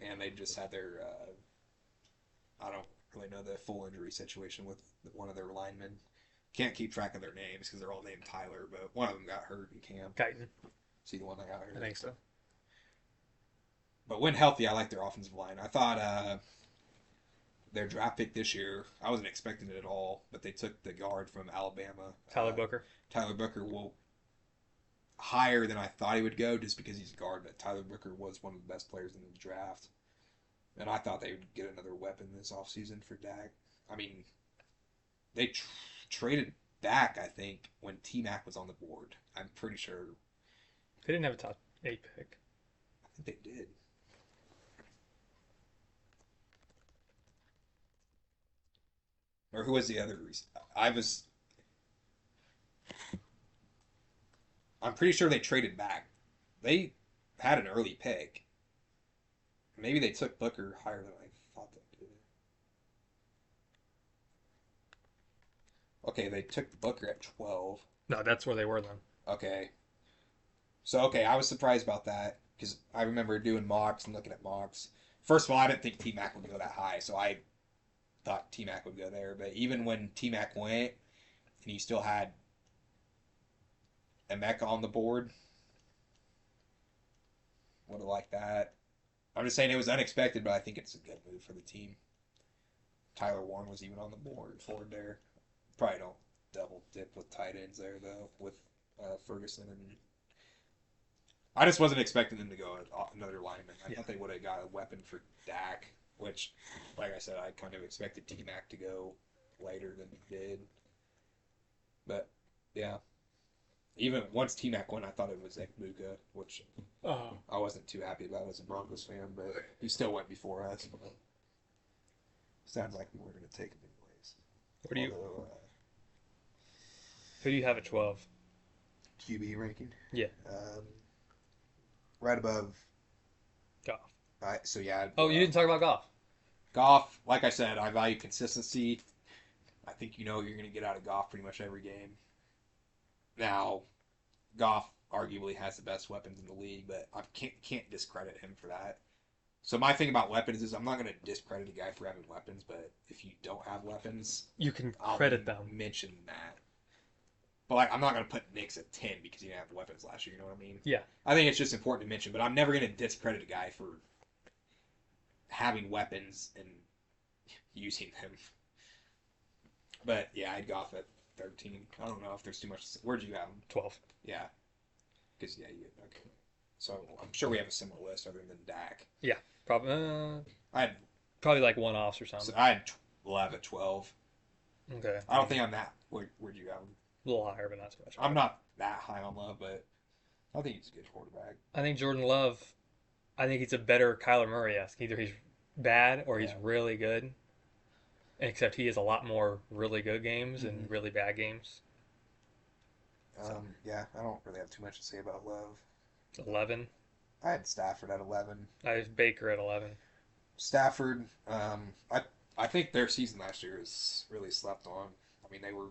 Speaker 2: And they just had their, I don't really know the full injury situation with one of their linemen. Can't keep track of their names because they're all named Tyler, but one of them got hurt in camp.
Speaker 1: Guyton.
Speaker 2: See the one that got hurt?
Speaker 1: I think so.
Speaker 2: But when healthy, I like their offensive line. I thought their draft pick this year, I wasn't expecting it at all, but they took the guard from Alabama.
Speaker 1: Tyler Booker.
Speaker 2: Tyler Booker will higher than I thought he would go just because he's a guard, but Tyler Booker was one of the best players in the draft. And I thought they would get another weapon this offseason for Dak. I mean, they traded Dak, I think, when T-Mac was on the board. I'm pretty sure.
Speaker 1: They didn't have a top 8 pick.
Speaker 2: I think they did. Or who was the other reason? I'm pretty sure they traded back. They had an early pick. Maybe they took Booker higher than I thought they did. Okay, they took Booker at 12.
Speaker 1: No, that's where they were then.
Speaker 2: Okay. So, I was surprised about that because I remember doing mocks and looking at mocks. First of all, I didn't think T-Mac would go that high, so I thought T-Mac would go there. But even when T-Mac went and you still had Emeka on the board, would have liked that. I'm just saying it was unexpected, but I think it's a good move for the team. Tyler Warren was even on the board forward there. Probably don't double dip with tight ends there though with Ferguson and. I just wasn't expecting them to go another lineman. I thought they would have got a weapon for Dak, which, like I said, I kind of expected T-Mac to go later than he did. But yeah. Even once T-Mac went, I thought it was Ekbuka, which I wasn't too happy about as a Broncos fan, but he still went before us. Sounds like we were going to take him anyways.
Speaker 1: What do you?
Speaker 2: Although,
Speaker 1: Who do you have at 12?
Speaker 2: QB ranking,
Speaker 1: Yeah,
Speaker 2: um, right above.
Speaker 1: Goff.
Speaker 2: So yeah.
Speaker 1: Oh, you didn't talk about Goff.
Speaker 2: Goff, like I said, I value consistency. I think you're going to get out of Goff pretty much every game. Now, Goff arguably has the best weapons in the league, but I can't discredit him for that. So my thing about weapons is I'm not going to discredit a guy for having weapons, but if you don't have weapons,
Speaker 1: You can
Speaker 2: I'll
Speaker 1: credit them.
Speaker 2: mention that. But like, I'm not going to put Knicks at 10 because he didn't have weapons last year. You know what I mean?
Speaker 1: Yeah.
Speaker 2: I think it's just important to mention, but I'm never going to discredit a guy for having weapons and using them. But yeah, I'd go off at 13. I don't know if there's too much. Where'd you have him?
Speaker 1: 12.
Speaker 2: Yeah. Because, yeah, okay. So I'm sure we have a similar list other than Dak.
Speaker 1: Probably.
Speaker 2: I had,
Speaker 1: Probably like one offs or something.
Speaker 2: so I had 11 at 12.
Speaker 1: Okay.
Speaker 2: I don't think I'm that. Where'd you have him?
Speaker 1: A little higher, but not too much.
Speaker 2: I'm not that high on Love, but I think he's a good quarterback.
Speaker 1: I think Jordan Love. I think he's a better Kyler Murray-esque. Either he's bad or he's
Speaker 2: Yeah.
Speaker 1: really good. Except he has a lot more really good games and
Speaker 2: Mhm.
Speaker 1: really bad games.
Speaker 2: Yeah, I don't really have too much to say about Love.
Speaker 1: 11.
Speaker 2: I had Stafford at 11.
Speaker 1: I have Baker at 11.
Speaker 2: Stafford, I think their season last year is really slept on. I mean, they were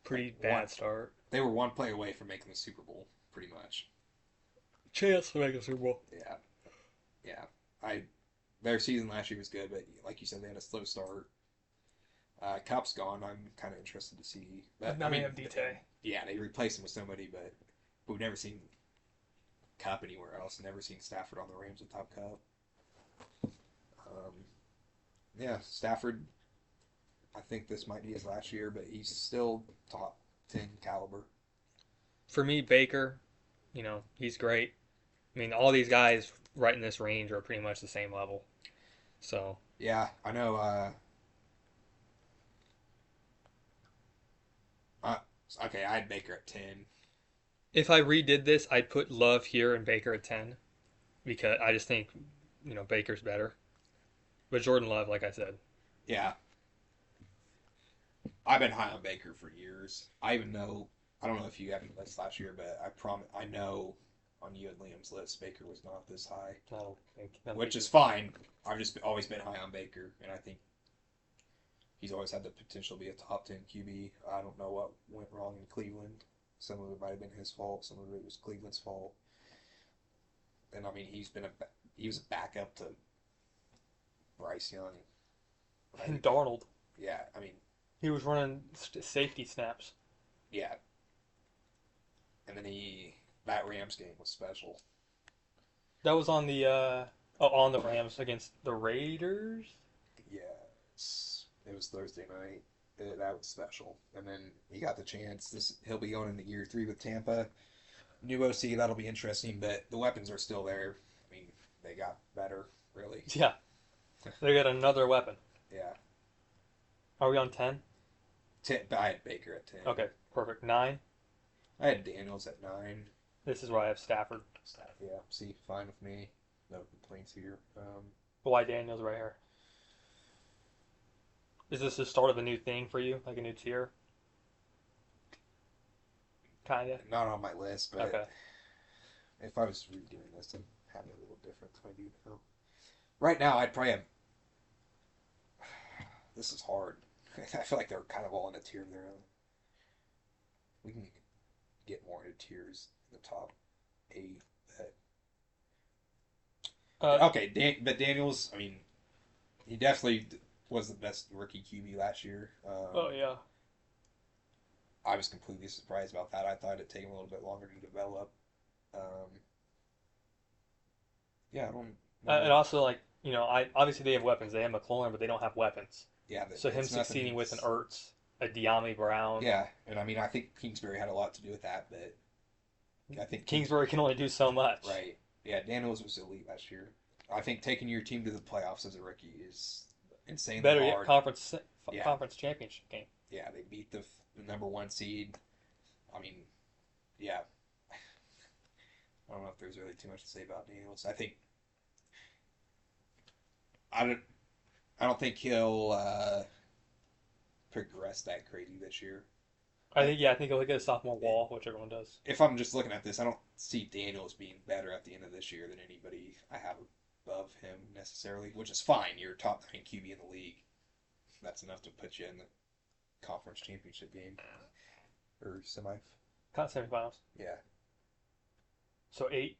Speaker 1: Pretty
Speaker 2: Like,
Speaker 1: bad
Speaker 2: one-
Speaker 1: start.
Speaker 2: one play away from making the Super Bowl, pretty much.
Speaker 1: Chance to make a Super Bowl.
Speaker 2: Yeah, yeah. Their season last year was good, but like you said, they had a slow start. Cup's gone. I'm kind of interested to see. But
Speaker 1: Now
Speaker 2: I
Speaker 1: they
Speaker 2: mean,
Speaker 1: have DT.
Speaker 2: yeah, they replaced him with somebody, but we've never seen Cup anywhere else. Never seen Stafford on the Rams with top Cup. Yeah, Stafford. I think this might be his last year, but he's still top 10 caliber.
Speaker 1: For me, Baker, he's great. I mean, all these guys right in this range are pretty much the same level. So,
Speaker 2: Yeah, I know. Uh, okay, I had Baker at 10.
Speaker 1: if I redid this, I'd put Love here and Baker at 10 because I just think, Baker's better. But Jordan Love, like I said,
Speaker 2: Yeah, I've been high on Baker for years. I even know. I don't know if you have a list last year, but I know on you and Liam's list, Baker was not this high,
Speaker 1: I don't
Speaker 2: which
Speaker 1: think-
Speaker 2: is fine. I've just always been high on Baker, and I think he's always had the potential to be a top 10 QB. I don't know what went wrong in Cleveland. Some of it might have been his fault. Some of it was Cleveland's fault. And I mean, he was a backup to Bryce Young.
Speaker 1: And
Speaker 2: Right?
Speaker 1: Darnold,
Speaker 2: Yeah, I mean,
Speaker 1: he was running safety snaps.
Speaker 2: yeah. And then that Rams game was special.
Speaker 1: That was on the Rams against the Raiders.
Speaker 2: Yes, it was Thursday night. That was special. And then he got the chance. He'll be going into year 3 with Tampa. New OC, that'll be interesting. But the weapons are still there. I mean, they got better, really.
Speaker 1: Yeah, they got another weapon.
Speaker 2: Yeah.
Speaker 1: Are we on 10?
Speaker 2: I had Baker at 10.
Speaker 1: Okay, perfect. 9.
Speaker 2: I had Daniels at 9.
Speaker 1: This is where I have Stafford.
Speaker 2: Yeah, see, fine with me. No complaints here.
Speaker 1: Why Daniels right here? Is this the start of a new thing for you, like a new tier? Kinda.
Speaker 2: Not on my list, but
Speaker 1: Okay.
Speaker 2: if I was redoing this, I'd have it a little different than I do now. Right now, I'd probably have. This is hard. I feel like they're kind of all in a tier of their own. We can get more into tiers in the top 8. Okay, but Daniels, I mean, he definitely was the best rookie QB last year.
Speaker 1: Oh yeah.
Speaker 2: I was completely surprised about that. I thought it'd take him a little bit longer to develop. Yeah, I don't know.
Speaker 1: And also, like, obviously they have weapons. They have McLaurin, but they don't have weapons.
Speaker 2: Yeah, but
Speaker 1: So him
Speaker 2: it's nothing-
Speaker 1: succeeding with an Ertz, a De'Ami Brown.
Speaker 2: Yeah, and I mean, I think Kingsbury had a lot to do with that, but I think
Speaker 1: Kingsbury can only do so much.
Speaker 2: Right. Yeah, Daniels was elite last year. I think taking your team to the playoffs as a rookie is insanely
Speaker 1: Better yet,
Speaker 2: hard. Yeah.
Speaker 1: conference championship game.
Speaker 2: Yeah, they beat the number 1 seed. I mean, yeah. I don't know if there's really too much to say about Daniels. I I don't think he'll progress that crazy this year.
Speaker 1: I think he'll get a sophomore wall, which everyone does.
Speaker 2: If I'm just looking at this, I don't see Daniels being better at the end of this year than anybody I have above him necessarily, which is fine. You're top 9 QB in the league. That's enough to put you in the conference championship game or semi.
Speaker 1: Semifinals.
Speaker 2: Yeah,
Speaker 1: So 8.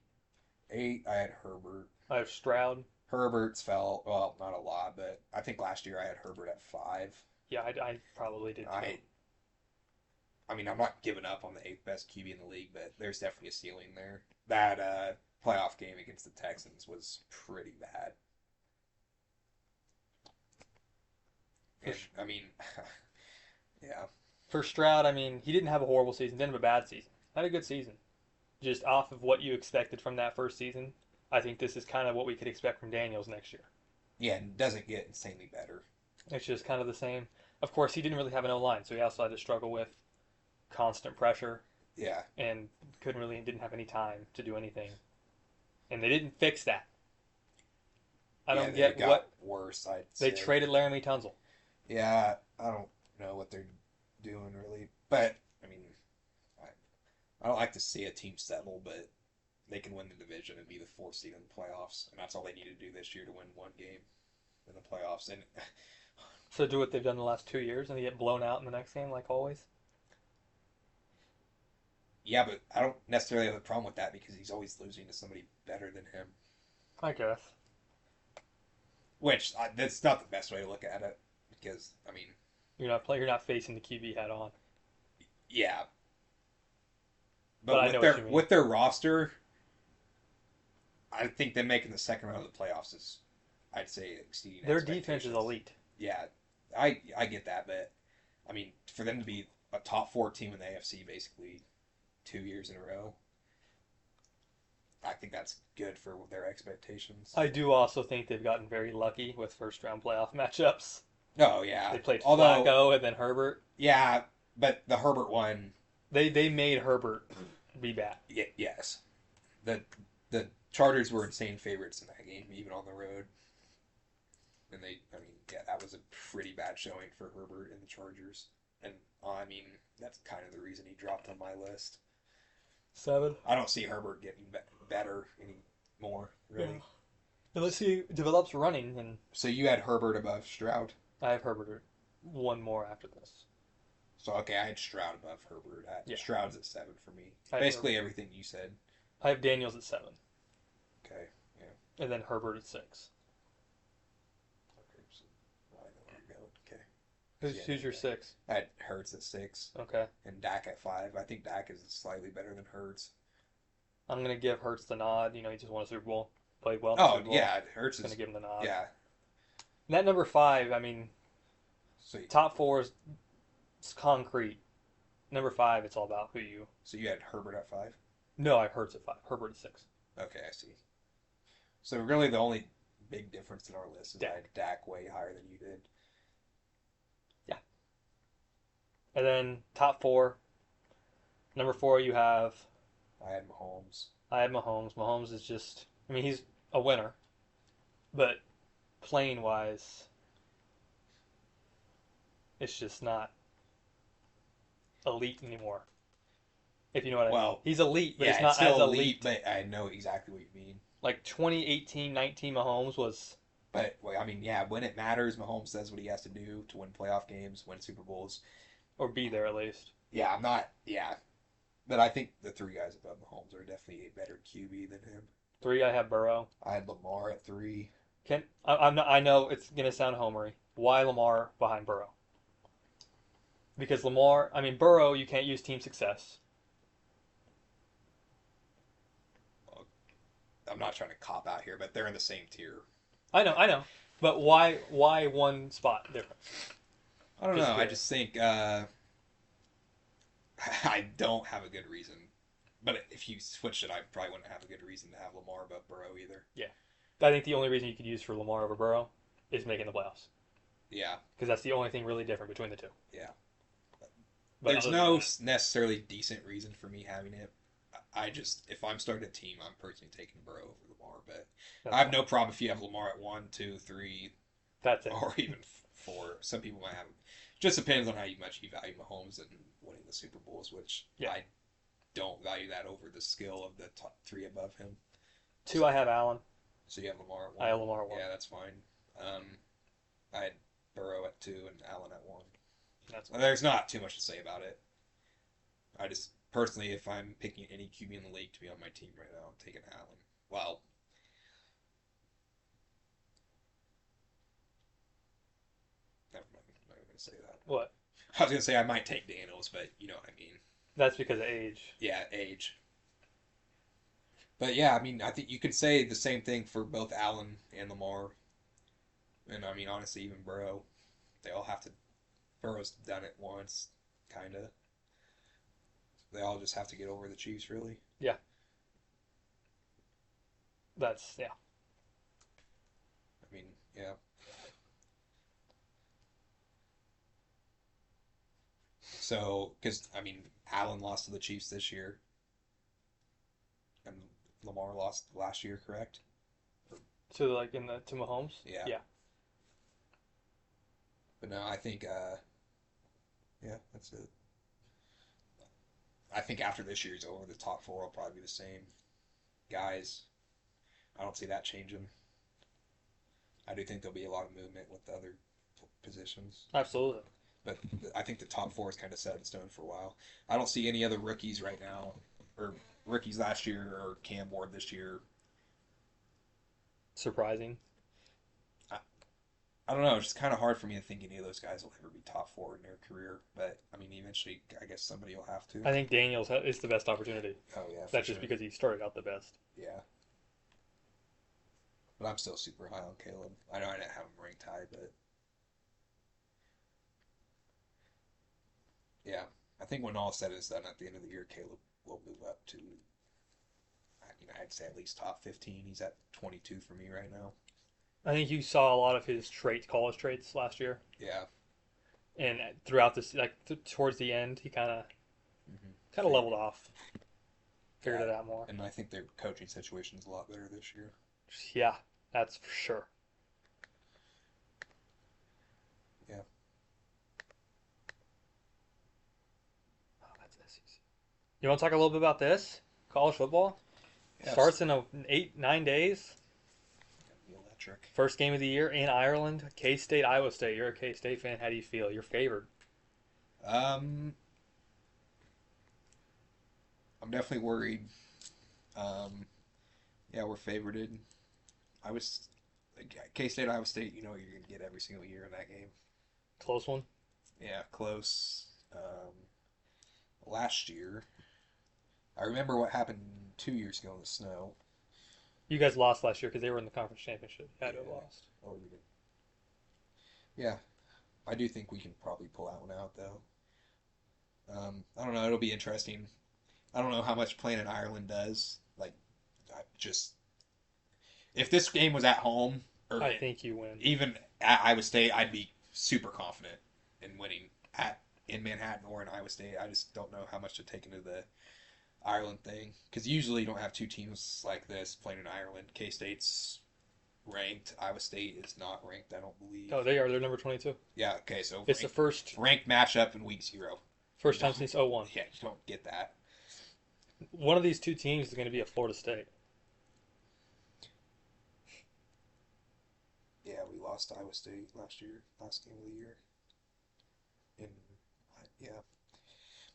Speaker 2: 8. I had Herbert.
Speaker 1: I have Stroud.
Speaker 2: Herbert's fell well, not a lot, but I think last year I had Herbert at 5.
Speaker 1: Yeah, I probably did too.
Speaker 2: I mean, I'm not giving up on the 8th best QB in the league, but there's definitely a ceiling there. That playoff game against the Texans was pretty bad. And, I mean, yeah.
Speaker 1: For Stroud, I mean, he didn't have a horrible season, didn't have a bad season. Had a good season. Just off of what you expected from that first season, I think this is kind of what we could expect from Daniels next year.
Speaker 2: Yeah, and doesn't get insanely better.
Speaker 1: It's just kind of the same. Of course, he didn't really have an O-line, so he also had to struggle with constant pressure
Speaker 2: Yeah.
Speaker 1: and didn't have any time to do anything. And they didn't fix that. I don't get
Speaker 2: it got
Speaker 1: what
Speaker 2: worse. I'd
Speaker 1: they
Speaker 2: say.
Speaker 1: traded Laramie Tunzel.
Speaker 2: Yeah, I don't know what they're doing really, but I mean, I don't like to see a team settle, but they can win the division and be the 4th seed in the playoffs, and that's all they need to do this year to win one game in the playoffs. And
Speaker 1: So do what they've done the last 2 years and they get blown out in the next game like always.
Speaker 2: yeah, but I don't necessarily have a problem with that because he's always losing to somebody better than him.
Speaker 1: I guess.
Speaker 2: Which that's not the best way to look at it because I mean,
Speaker 1: You're not facing the QB head on.
Speaker 2: yeah,
Speaker 1: But I
Speaker 2: with
Speaker 1: know
Speaker 2: their
Speaker 1: what you mean.
Speaker 2: with their roster, I think them making the second round of the playoffs is, I'd say, exceeding
Speaker 1: Their defense is
Speaker 2: expectations.
Speaker 1: elite.
Speaker 2: Yeah, I get that, but I mean, for them to be a top 4 team in the AFC basically 2 years in a row, I think that's good for their expectations.
Speaker 1: I do also think they've gotten very lucky with first round playoff matchups.
Speaker 2: Oh yeah,
Speaker 1: They played
Speaker 2: although
Speaker 1: Flacco and then Herbert.
Speaker 2: yeah, but the Herbert one,
Speaker 1: They made Herbert be bad.
Speaker 2: yes, the Chargers were insane favorites in that game, even on the road. And I mean, yeah, that was a pretty bad showing for Herbert and the Chargers. And I mean, that's kind of the reason he dropped on my list.
Speaker 1: 7.
Speaker 2: I don't see Herbert getting better anymore, really.
Speaker 1: Unless he develops running, and
Speaker 2: So you had Herbert above Stroud.
Speaker 1: I have Herbert one more after this.
Speaker 2: So okay, I had Stroud above Herbert.
Speaker 1: Yeah.
Speaker 2: Stroud's at 7 for me.
Speaker 1: I had
Speaker 2: Basically everything you said.
Speaker 1: I have Daniels at 7,
Speaker 2: Okay.
Speaker 1: and then Herbert at 6.
Speaker 2: Okay. So I know where you're going. Okay.
Speaker 1: Who's your 6?
Speaker 2: I had Hurts at 6
Speaker 1: Okay.
Speaker 2: and Dak at 5. I think Dak is slightly better than Hurts.
Speaker 1: I'm going to give Hurts the nod. He just won a Super Bowl. Played well.
Speaker 2: Oh
Speaker 1: Super Bowl.
Speaker 2: yeah, Hurts
Speaker 1: Going
Speaker 2: is
Speaker 1: to give him the nod.
Speaker 2: yeah.
Speaker 1: And that number 5, I mean,
Speaker 2: So
Speaker 1: top 4 is concrete. Number 5, it's all about who you.
Speaker 2: so you had Herbert at 5.
Speaker 1: No, I have Hurts at 5. Herbert at 6.
Speaker 2: Okay, I see. So really, the only big difference in our list is I
Speaker 1: Dak.
Speaker 2: had Dak way higher than you did.
Speaker 1: And then top 4. Number 4, you have.
Speaker 2: I had Mahomes.
Speaker 1: I have Mahomes. Mahomes is just. I mean, he's a winner, but playing wise, it's just not elite anymore. If you know what I mean.
Speaker 2: Well,
Speaker 1: He's elite, but
Speaker 2: yeah,
Speaker 1: it's not
Speaker 2: still
Speaker 1: as elite.
Speaker 2: but I know exactly what you mean.
Speaker 1: Like 2018-19 Mahomes was.
Speaker 2: But well, I mean, yeah, when it matters, Mahomes does what he has to do to win playoff games, win Super Bowls.
Speaker 1: Or be there at least.
Speaker 2: Yeah, I'm not. Yeah, but I think the 3 guys above Mahomes are definitely a better QB than him.
Speaker 1: 3, I have Burrow.
Speaker 2: I had Lamar at 3.
Speaker 1: I'm not. I know it's gonna sound homery. Why Lamar behind Burrow? Because Burrow, you can't use team success.
Speaker 2: I'm not trying to cop out here, but they're in the same tier.
Speaker 1: I know. But why one spot difference?
Speaker 2: I don't
Speaker 1: Just
Speaker 2: know. I
Speaker 1: curious.
Speaker 2: just think I don't have a good reason. But if you switched it, I probably wouldn't have a good reason to have Lamar above Burrow either.
Speaker 1: I think the only reason you could use for Lamar over Burrow is making the playoffs.
Speaker 2: Yeah.
Speaker 1: Because that's the only thing really different between the two.
Speaker 2: Yeah.
Speaker 1: But
Speaker 2: There's
Speaker 1: other
Speaker 2: no
Speaker 1: than that-
Speaker 2: necessarily decent reason for me having it. I just, if I'm starting a team, I'm personally taking Burrow over Lamar. But
Speaker 1: that's
Speaker 2: I have
Speaker 1: fine.
Speaker 2: no problem if you have Lamar at 1, 2, 3,
Speaker 1: That's it.
Speaker 2: or even 4. Some people might have. Just depends on how much you value Mahomes and winning the Super Bowls, which
Speaker 1: Yeah.
Speaker 2: I don't value that over the skill of the top 3 above him.
Speaker 1: 2, I have Allen.
Speaker 2: So you have Lamar at 1.
Speaker 1: I have Lamar at 1.
Speaker 2: Yeah, that's fine. I had Burrow at 2 and Allen at 1. There's not too much to say about it. I just personally, if I'm picking any QB in the league to be on my team right now, I'm taking Allen. Well, never mind. I'm not even going to say that.
Speaker 1: What?
Speaker 2: I was going to say I might take Daniels, but you know what I mean.
Speaker 1: That's because of age.
Speaker 2: Yeah, age. But yeah, I mean, I think you could say the same thing for both Allen and Lamar. And I mean, honestly, even Burrow. They all have to. Burrow's done it once, kind of. They all just have to get over the Chiefs, really.
Speaker 1: Yeah. Yeah.
Speaker 2: I mean, yeah. So, because, I mean, Allen lost to the Chiefs this year. And Lamar lost last year, correct?
Speaker 1: To like to Mahomes.
Speaker 2: Yeah.
Speaker 1: Yeah.
Speaker 2: But no, I think, yeah, that's it. I think after this year's over, the top 4 will probably be the same guys. I don't see that changing. I do think there'll be a lot of movement with the other positions.
Speaker 1: Absolutely.
Speaker 2: But I think the top 4 is kind of set in stone for a while. I don't see any other rookies right now, or rookies last year, or Cam Ward this year.
Speaker 1: Surprising.
Speaker 2: I don't know. It's just kind of hard for me to think any of those guys will ever be top 4 in their career. But I mean, eventually, I guess somebody will have to.
Speaker 1: I think Daniels is the best opportunity.
Speaker 2: Oh yeah,
Speaker 1: That's just because he started out the best.
Speaker 2: Yeah. But I'm still super high on Caleb. I know I didn't have him ranked high, but yeah, I think when all said is done, at the end of the year, Caleb will move up to. I'd say at least top 15. He's at 22 for me right now.
Speaker 1: I think you saw a lot of his college traits last year,
Speaker 2: Yeah.
Speaker 1: and throughout this, towards the end, he kind of leveled off, figured it out more.
Speaker 2: And I think their coaching situation is a lot better this year.
Speaker 1: Yeah, that's for sure.
Speaker 2: Yeah.
Speaker 1: Oh, that's SEC. You want to talk a little bit about this college football?
Speaker 2: Yes.
Speaker 1: Starts in 9 days.
Speaker 2: Electric.
Speaker 1: First game of the year in Ireland. K-State, Iowa State. You're a K-State fan. How do you feel? You're favored.
Speaker 2: I'm definitely worried. Yeah, we're favorited. K-State, Iowa State. You know what you're gonna get every single year in that game.
Speaker 1: Close one.
Speaker 2: Yeah, close. Last year, I remember what happened 2 years ago in the snow.
Speaker 1: You guys lost last year because they were in the conference championship. You had to have
Speaker 2: Yeah.
Speaker 1: lost.
Speaker 2: Oh, we did. Yeah, I do think we can probably pull that one out though. I don't know. It'll be interesting. I don't know how much playing in Ireland does. Like, just if this game was at home or
Speaker 1: I think you win.
Speaker 2: even at Iowa State, I'd be super confident in winning in Manhattan or in Iowa State. I just don't know how much to take into the Ireland thing because usually you don't have 2 teams like this playing in Ireland. K-State's ranked. Iowa State is not ranked. I don't believe.
Speaker 1: Oh, they are. They're number 22.
Speaker 2: Yeah. Okay. So
Speaker 1: It's the first
Speaker 2: matchup in week 0.
Speaker 1: time since 01.
Speaker 2: Yeah, you don't get that.
Speaker 1: One of these 2 teams is going to be at Florida State.
Speaker 2: Yeah, we lost to Iowa State last year, last game of the year. Yeah.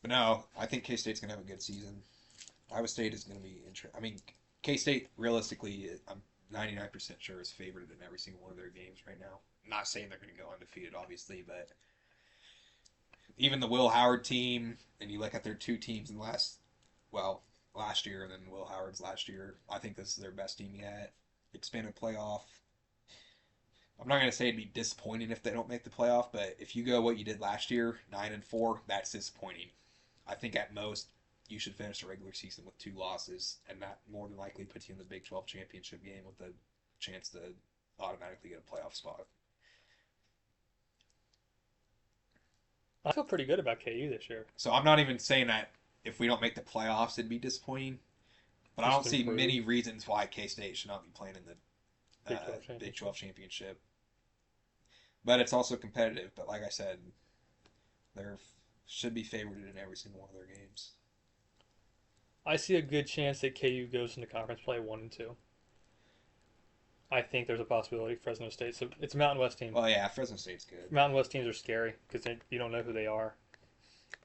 Speaker 2: But no, I think K-State's going to have a good season. Iowa State is going to be interesting. I mean, K-State, realistically, I'm 99% sure is favored in every single one of their games right now. I'm not saying they're going to go undefeated, obviously, but even the Will Howard team, and you look at their 2 teams in last year and then Will Howard's last year, I think this is their best team yet. Expanded playoff. I'm not going to say it'd be disappointing if they don't make the playoff, but if you go what you did last year, 9-4, that's disappointing. I think at most you should finish the regular season with 2 losses, and that more than likely puts you in the Big 12 championship game with a chance to automatically get a playoff spot.
Speaker 1: I feel pretty good about KU this year.
Speaker 2: So I'm not even saying that if we don't make the playoffs, it'd be disappointing, but I don't see many reasons why K-State should not be playing in the Big 12 championship. but it's also competitive. But like I said, they're should be favored in every single one of their games.
Speaker 1: I see a good chance that KU goes into conference play 1 and 2. I think there's a possibility Fresno State. So it's a Mountain West team.
Speaker 2: Well, yeah, Fresno State's good.
Speaker 1: Mountain West teams are scary because you don't know who they are.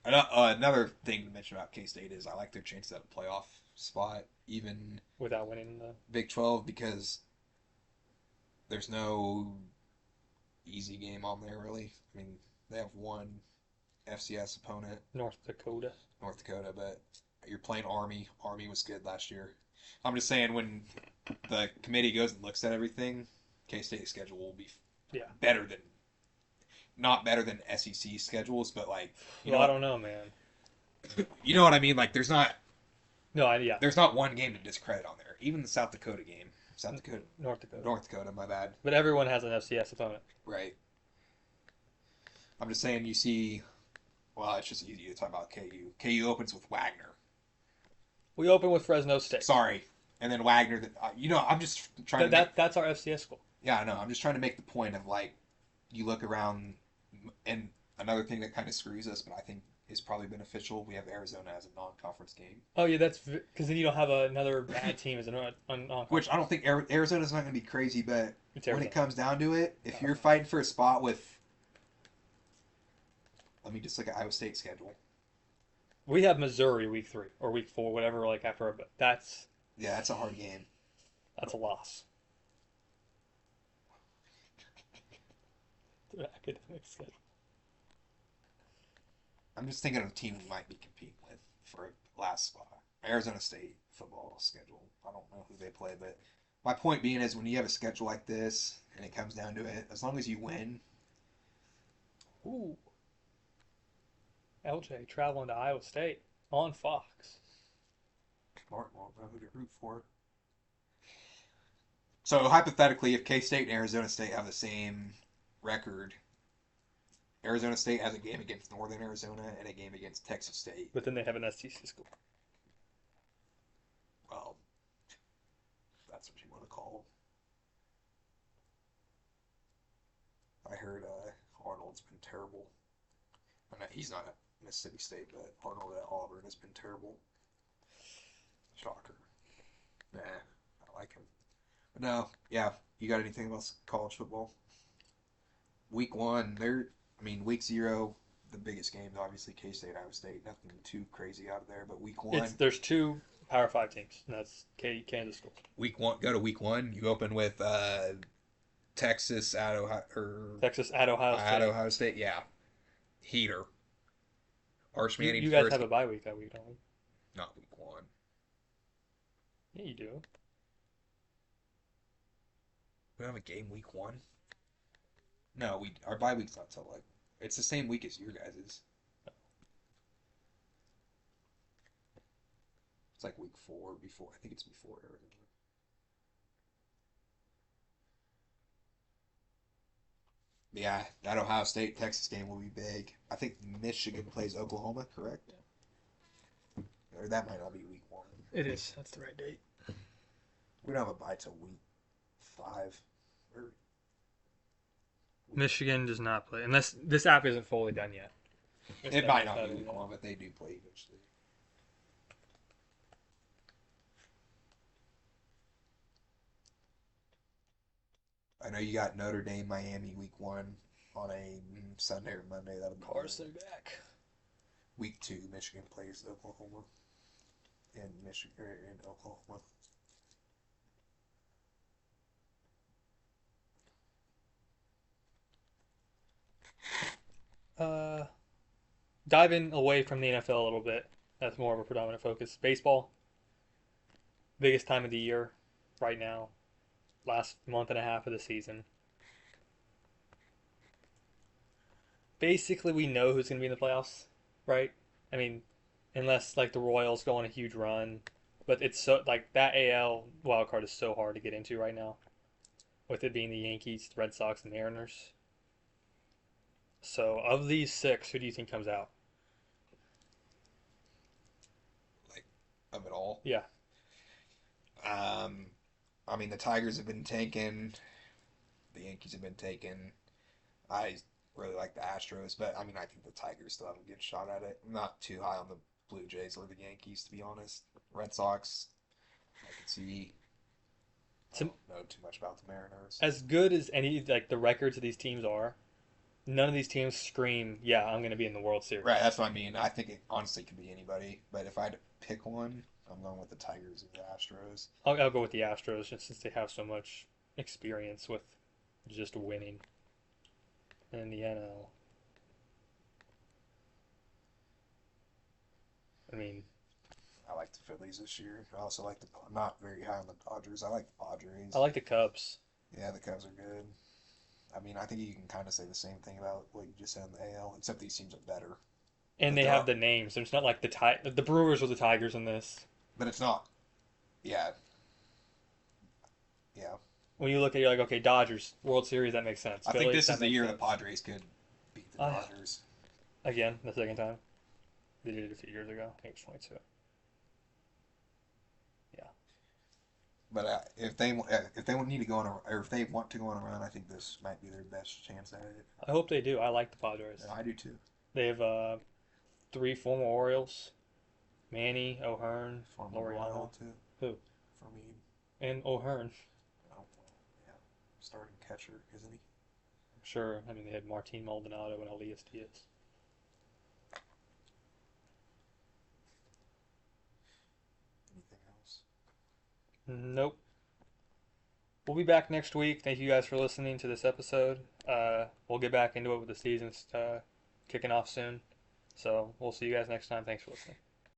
Speaker 2: Another thing to mention about K State is I like their chances at a playoff spot, even
Speaker 1: Without winning the
Speaker 2: Big 12, because there's no easy game on there really. I mean, they have one FCS opponent,
Speaker 1: North Dakota.
Speaker 2: North Dakota, but you're playing Army. Army was good last year. I'm just saying when the committee goes and looks at everything, K State's schedule will be
Speaker 1: Yeah.
Speaker 2: better than not better than SEC schedules, but like
Speaker 1: I don't know, man.
Speaker 2: you know what I mean. Like
Speaker 1: No, yeah.
Speaker 2: there's not one game to discredit on there. Even the South Dakota game, South Dakota,
Speaker 1: North Dakota.
Speaker 2: North Dakota, my bad.
Speaker 1: But everyone has an FCS opponent.
Speaker 2: Right. I'm just saying you see. Well, it's just easy to talk about KU. KU opens with Wagner.
Speaker 1: We open with Fresno State.
Speaker 2: Sorry, and then Wagner. I'm just trying to.
Speaker 1: That's our FCS school.
Speaker 2: Yeah, I know. I'm just trying to make the point of like, you look around, and another thing that kind of screws us, but I think is probably beneficial. We have Arizona as a non-conference game,
Speaker 1: Oh yeah, that's because then you don't have another bad team as an
Speaker 2: which I don't think Arizona's not going to be crazy, but
Speaker 1: It's
Speaker 2: when
Speaker 1: Arizona.
Speaker 2: it comes down to it, if you're fighting for a spot with, let me just look at Iowa State's schedule.
Speaker 1: We have Missouri week 3 or week 4, whatever. Like after that's
Speaker 2: Yeah, that's a hard game.
Speaker 1: a loss. Their academic schedule.
Speaker 2: I'm just thinking of a team we might be competing with for last spot. Arizona State football schedule. I don't know who they play, but my point being is when you have a schedule like this and it comes down to it, as long as you win.
Speaker 1: Ooh. LJ traveling to Iowa State on Fox.
Speaker 2: Smart, won't know who to root for. So hypothetically, if K State and Arizona State have the same record, Arizona State has a game against Northern Arizona and a game against Texas State.
Speaker 1: But then they have an SEC school.
Speaker 2: Well, that's what you want to call them. I heard Arnold's been terrible. I know he's not at Mississippi State, but Arnold at Auburn has been terrible. Shocker. Nah, I like him. But no, yeah. You got anything about college football? Week 1, week 0, the biggest games, obviously K State, Iowa State. Nothing too crazy out of there, but week 1.
Speaker 1: There's 2 Power 5 teams, and that's Kansas schools.
Speaker 2: Week 1, go to week 1. You open with Texas at Ohio,
Speaker 1: Texas at Ohio State.
Speaker 2: At Ohio State, yeah. Heater. Arch Manning.
Speaker 1: You guys have a bye week that week, don't we?
Speaker 2: Not week 1.
Speaker 1: Yeah, you do.
Speaker 2: We have a game week 1. No, our bye week's not till it's the same week as your guys's. It's like week 4 before. I think it's before Arizona. Yeah, that Ohio State Texas game will be big. I think Michigan plays Oklahoma, correct? Yeah. Or that might not be week 1.
Speaker 1: It is. That's the right date.
Speaker 2: We don't have a bye till week 5.
Speaker 1: Michigan does not play unless this app isn't fully done yet.
Speaker 2: It might not be week 1, but they do play eventually. I know you got Notre Dame, Miami week 1 on a Sunday or Monday. That'll be
Speaker 1: Carson back.
Speaker 2: Week 2, Michigan plays Oklahoma. In Oklahoma.
Speaker 1: Diving away from the NFL a little bit. That's more of a predominant focus. Baseball. Biggest time of the year right now. Last month and a half of the season. Basically, we know who's going to be in the playoffs, right? I mean, unless like the Royals go on a huge run, but it's so like that AL wild card is so hard to get into right now, with it being the Yankees, the Red Sox, and Mariners. So, of these 6, who do you think comes out?
Speaker 2: Like, of it all?
Speaker 1: Yeah.
Speaker 2: The Tigers have been taken. The Yankees have been taken. I really like the Astros, but I mean, I think the Tigers still have a good shot at it. I'm not too high on the Blue Jays or the Yankees, to be honest. Red Sox, I can see. I
Speaker 1: To,
Speaker 2: don't know too much about the Mariners.
Speaker 1: as good as any like the records of these teams are, none of these teams scream, "Yeah, I'm going to be in the World
Speaker 2: Right,
Speaker 1: Series."
Speaker 2: that's what I mean. I think it honestly could be anybody, but if I had to pick one, I'm going with the Tigers or the Astros.
Speaker 1: I'll go with the Astros just since they have so much experience with just winning. And the NL, I mean,
Speaker 2: I like the Phillies this year. I also like the not very high on the Dodgers. I like the
Speaker 1: I
Speaker 2: Padres.
Speaker 1: like the Cubs,
Speaker 2: Yeah, the Cubs are good. I mean, I think you can kind of say the same thing about what you just said in the AL, except these teams are better.
Speaker 1: and
Speaker 2: But
Speaker 1: they
Speaker 2: there
Speaker 1: have
Speaker 2: are,
Speaker 1: the names. It's not like the Brewers or the Tigers in this.
Speaker 2: but it's not. Yeah, yeah.
Speaker 1: When you look at it, you're like, okay, Dodgers World Series, that makes sense.
Speaker 2: I think
Speaker 1: Phillies,
Speaker 2: this is
Speaker 1: that
Speaker 2: the
Speaker 1: makes
Speaker 2: year the
Speaker 1: sense.
Speaker 2: Padres could beat the Dodgers.
Speaker 1: Again, the second time they did it a few years ago. I think it was 22. Yeah,
Speaker 2: But if they need to go on a, or if they want to go on a run, I think this might be their best chance at it.
Speaker 1: I hope they do. I like the Padres.
Speaker 2: And I do too.
Speaker 1: They have three former Orioles: Manny, O'Hearn,
Speaker 2: Former
Speaker 1: Laureano.
Speaker 2: Royal too.
Speaker 1: Who?
Speaker 2: For me,
Speaker 1: And O'Hearn.
Speaker 2: oh, yeah, starting catcher, isn't he?
Speaker 1: Sure. I mean, they had Martin Maldonado and Elias Diaz.
Speaker 2: Anything else?
Speaker 1: Nope. We'll be back next week. Thank you guys for listening to this episode. We'll get back into it with the seasons kicking off soon. So we'll see you guys next time. Thanks for listening.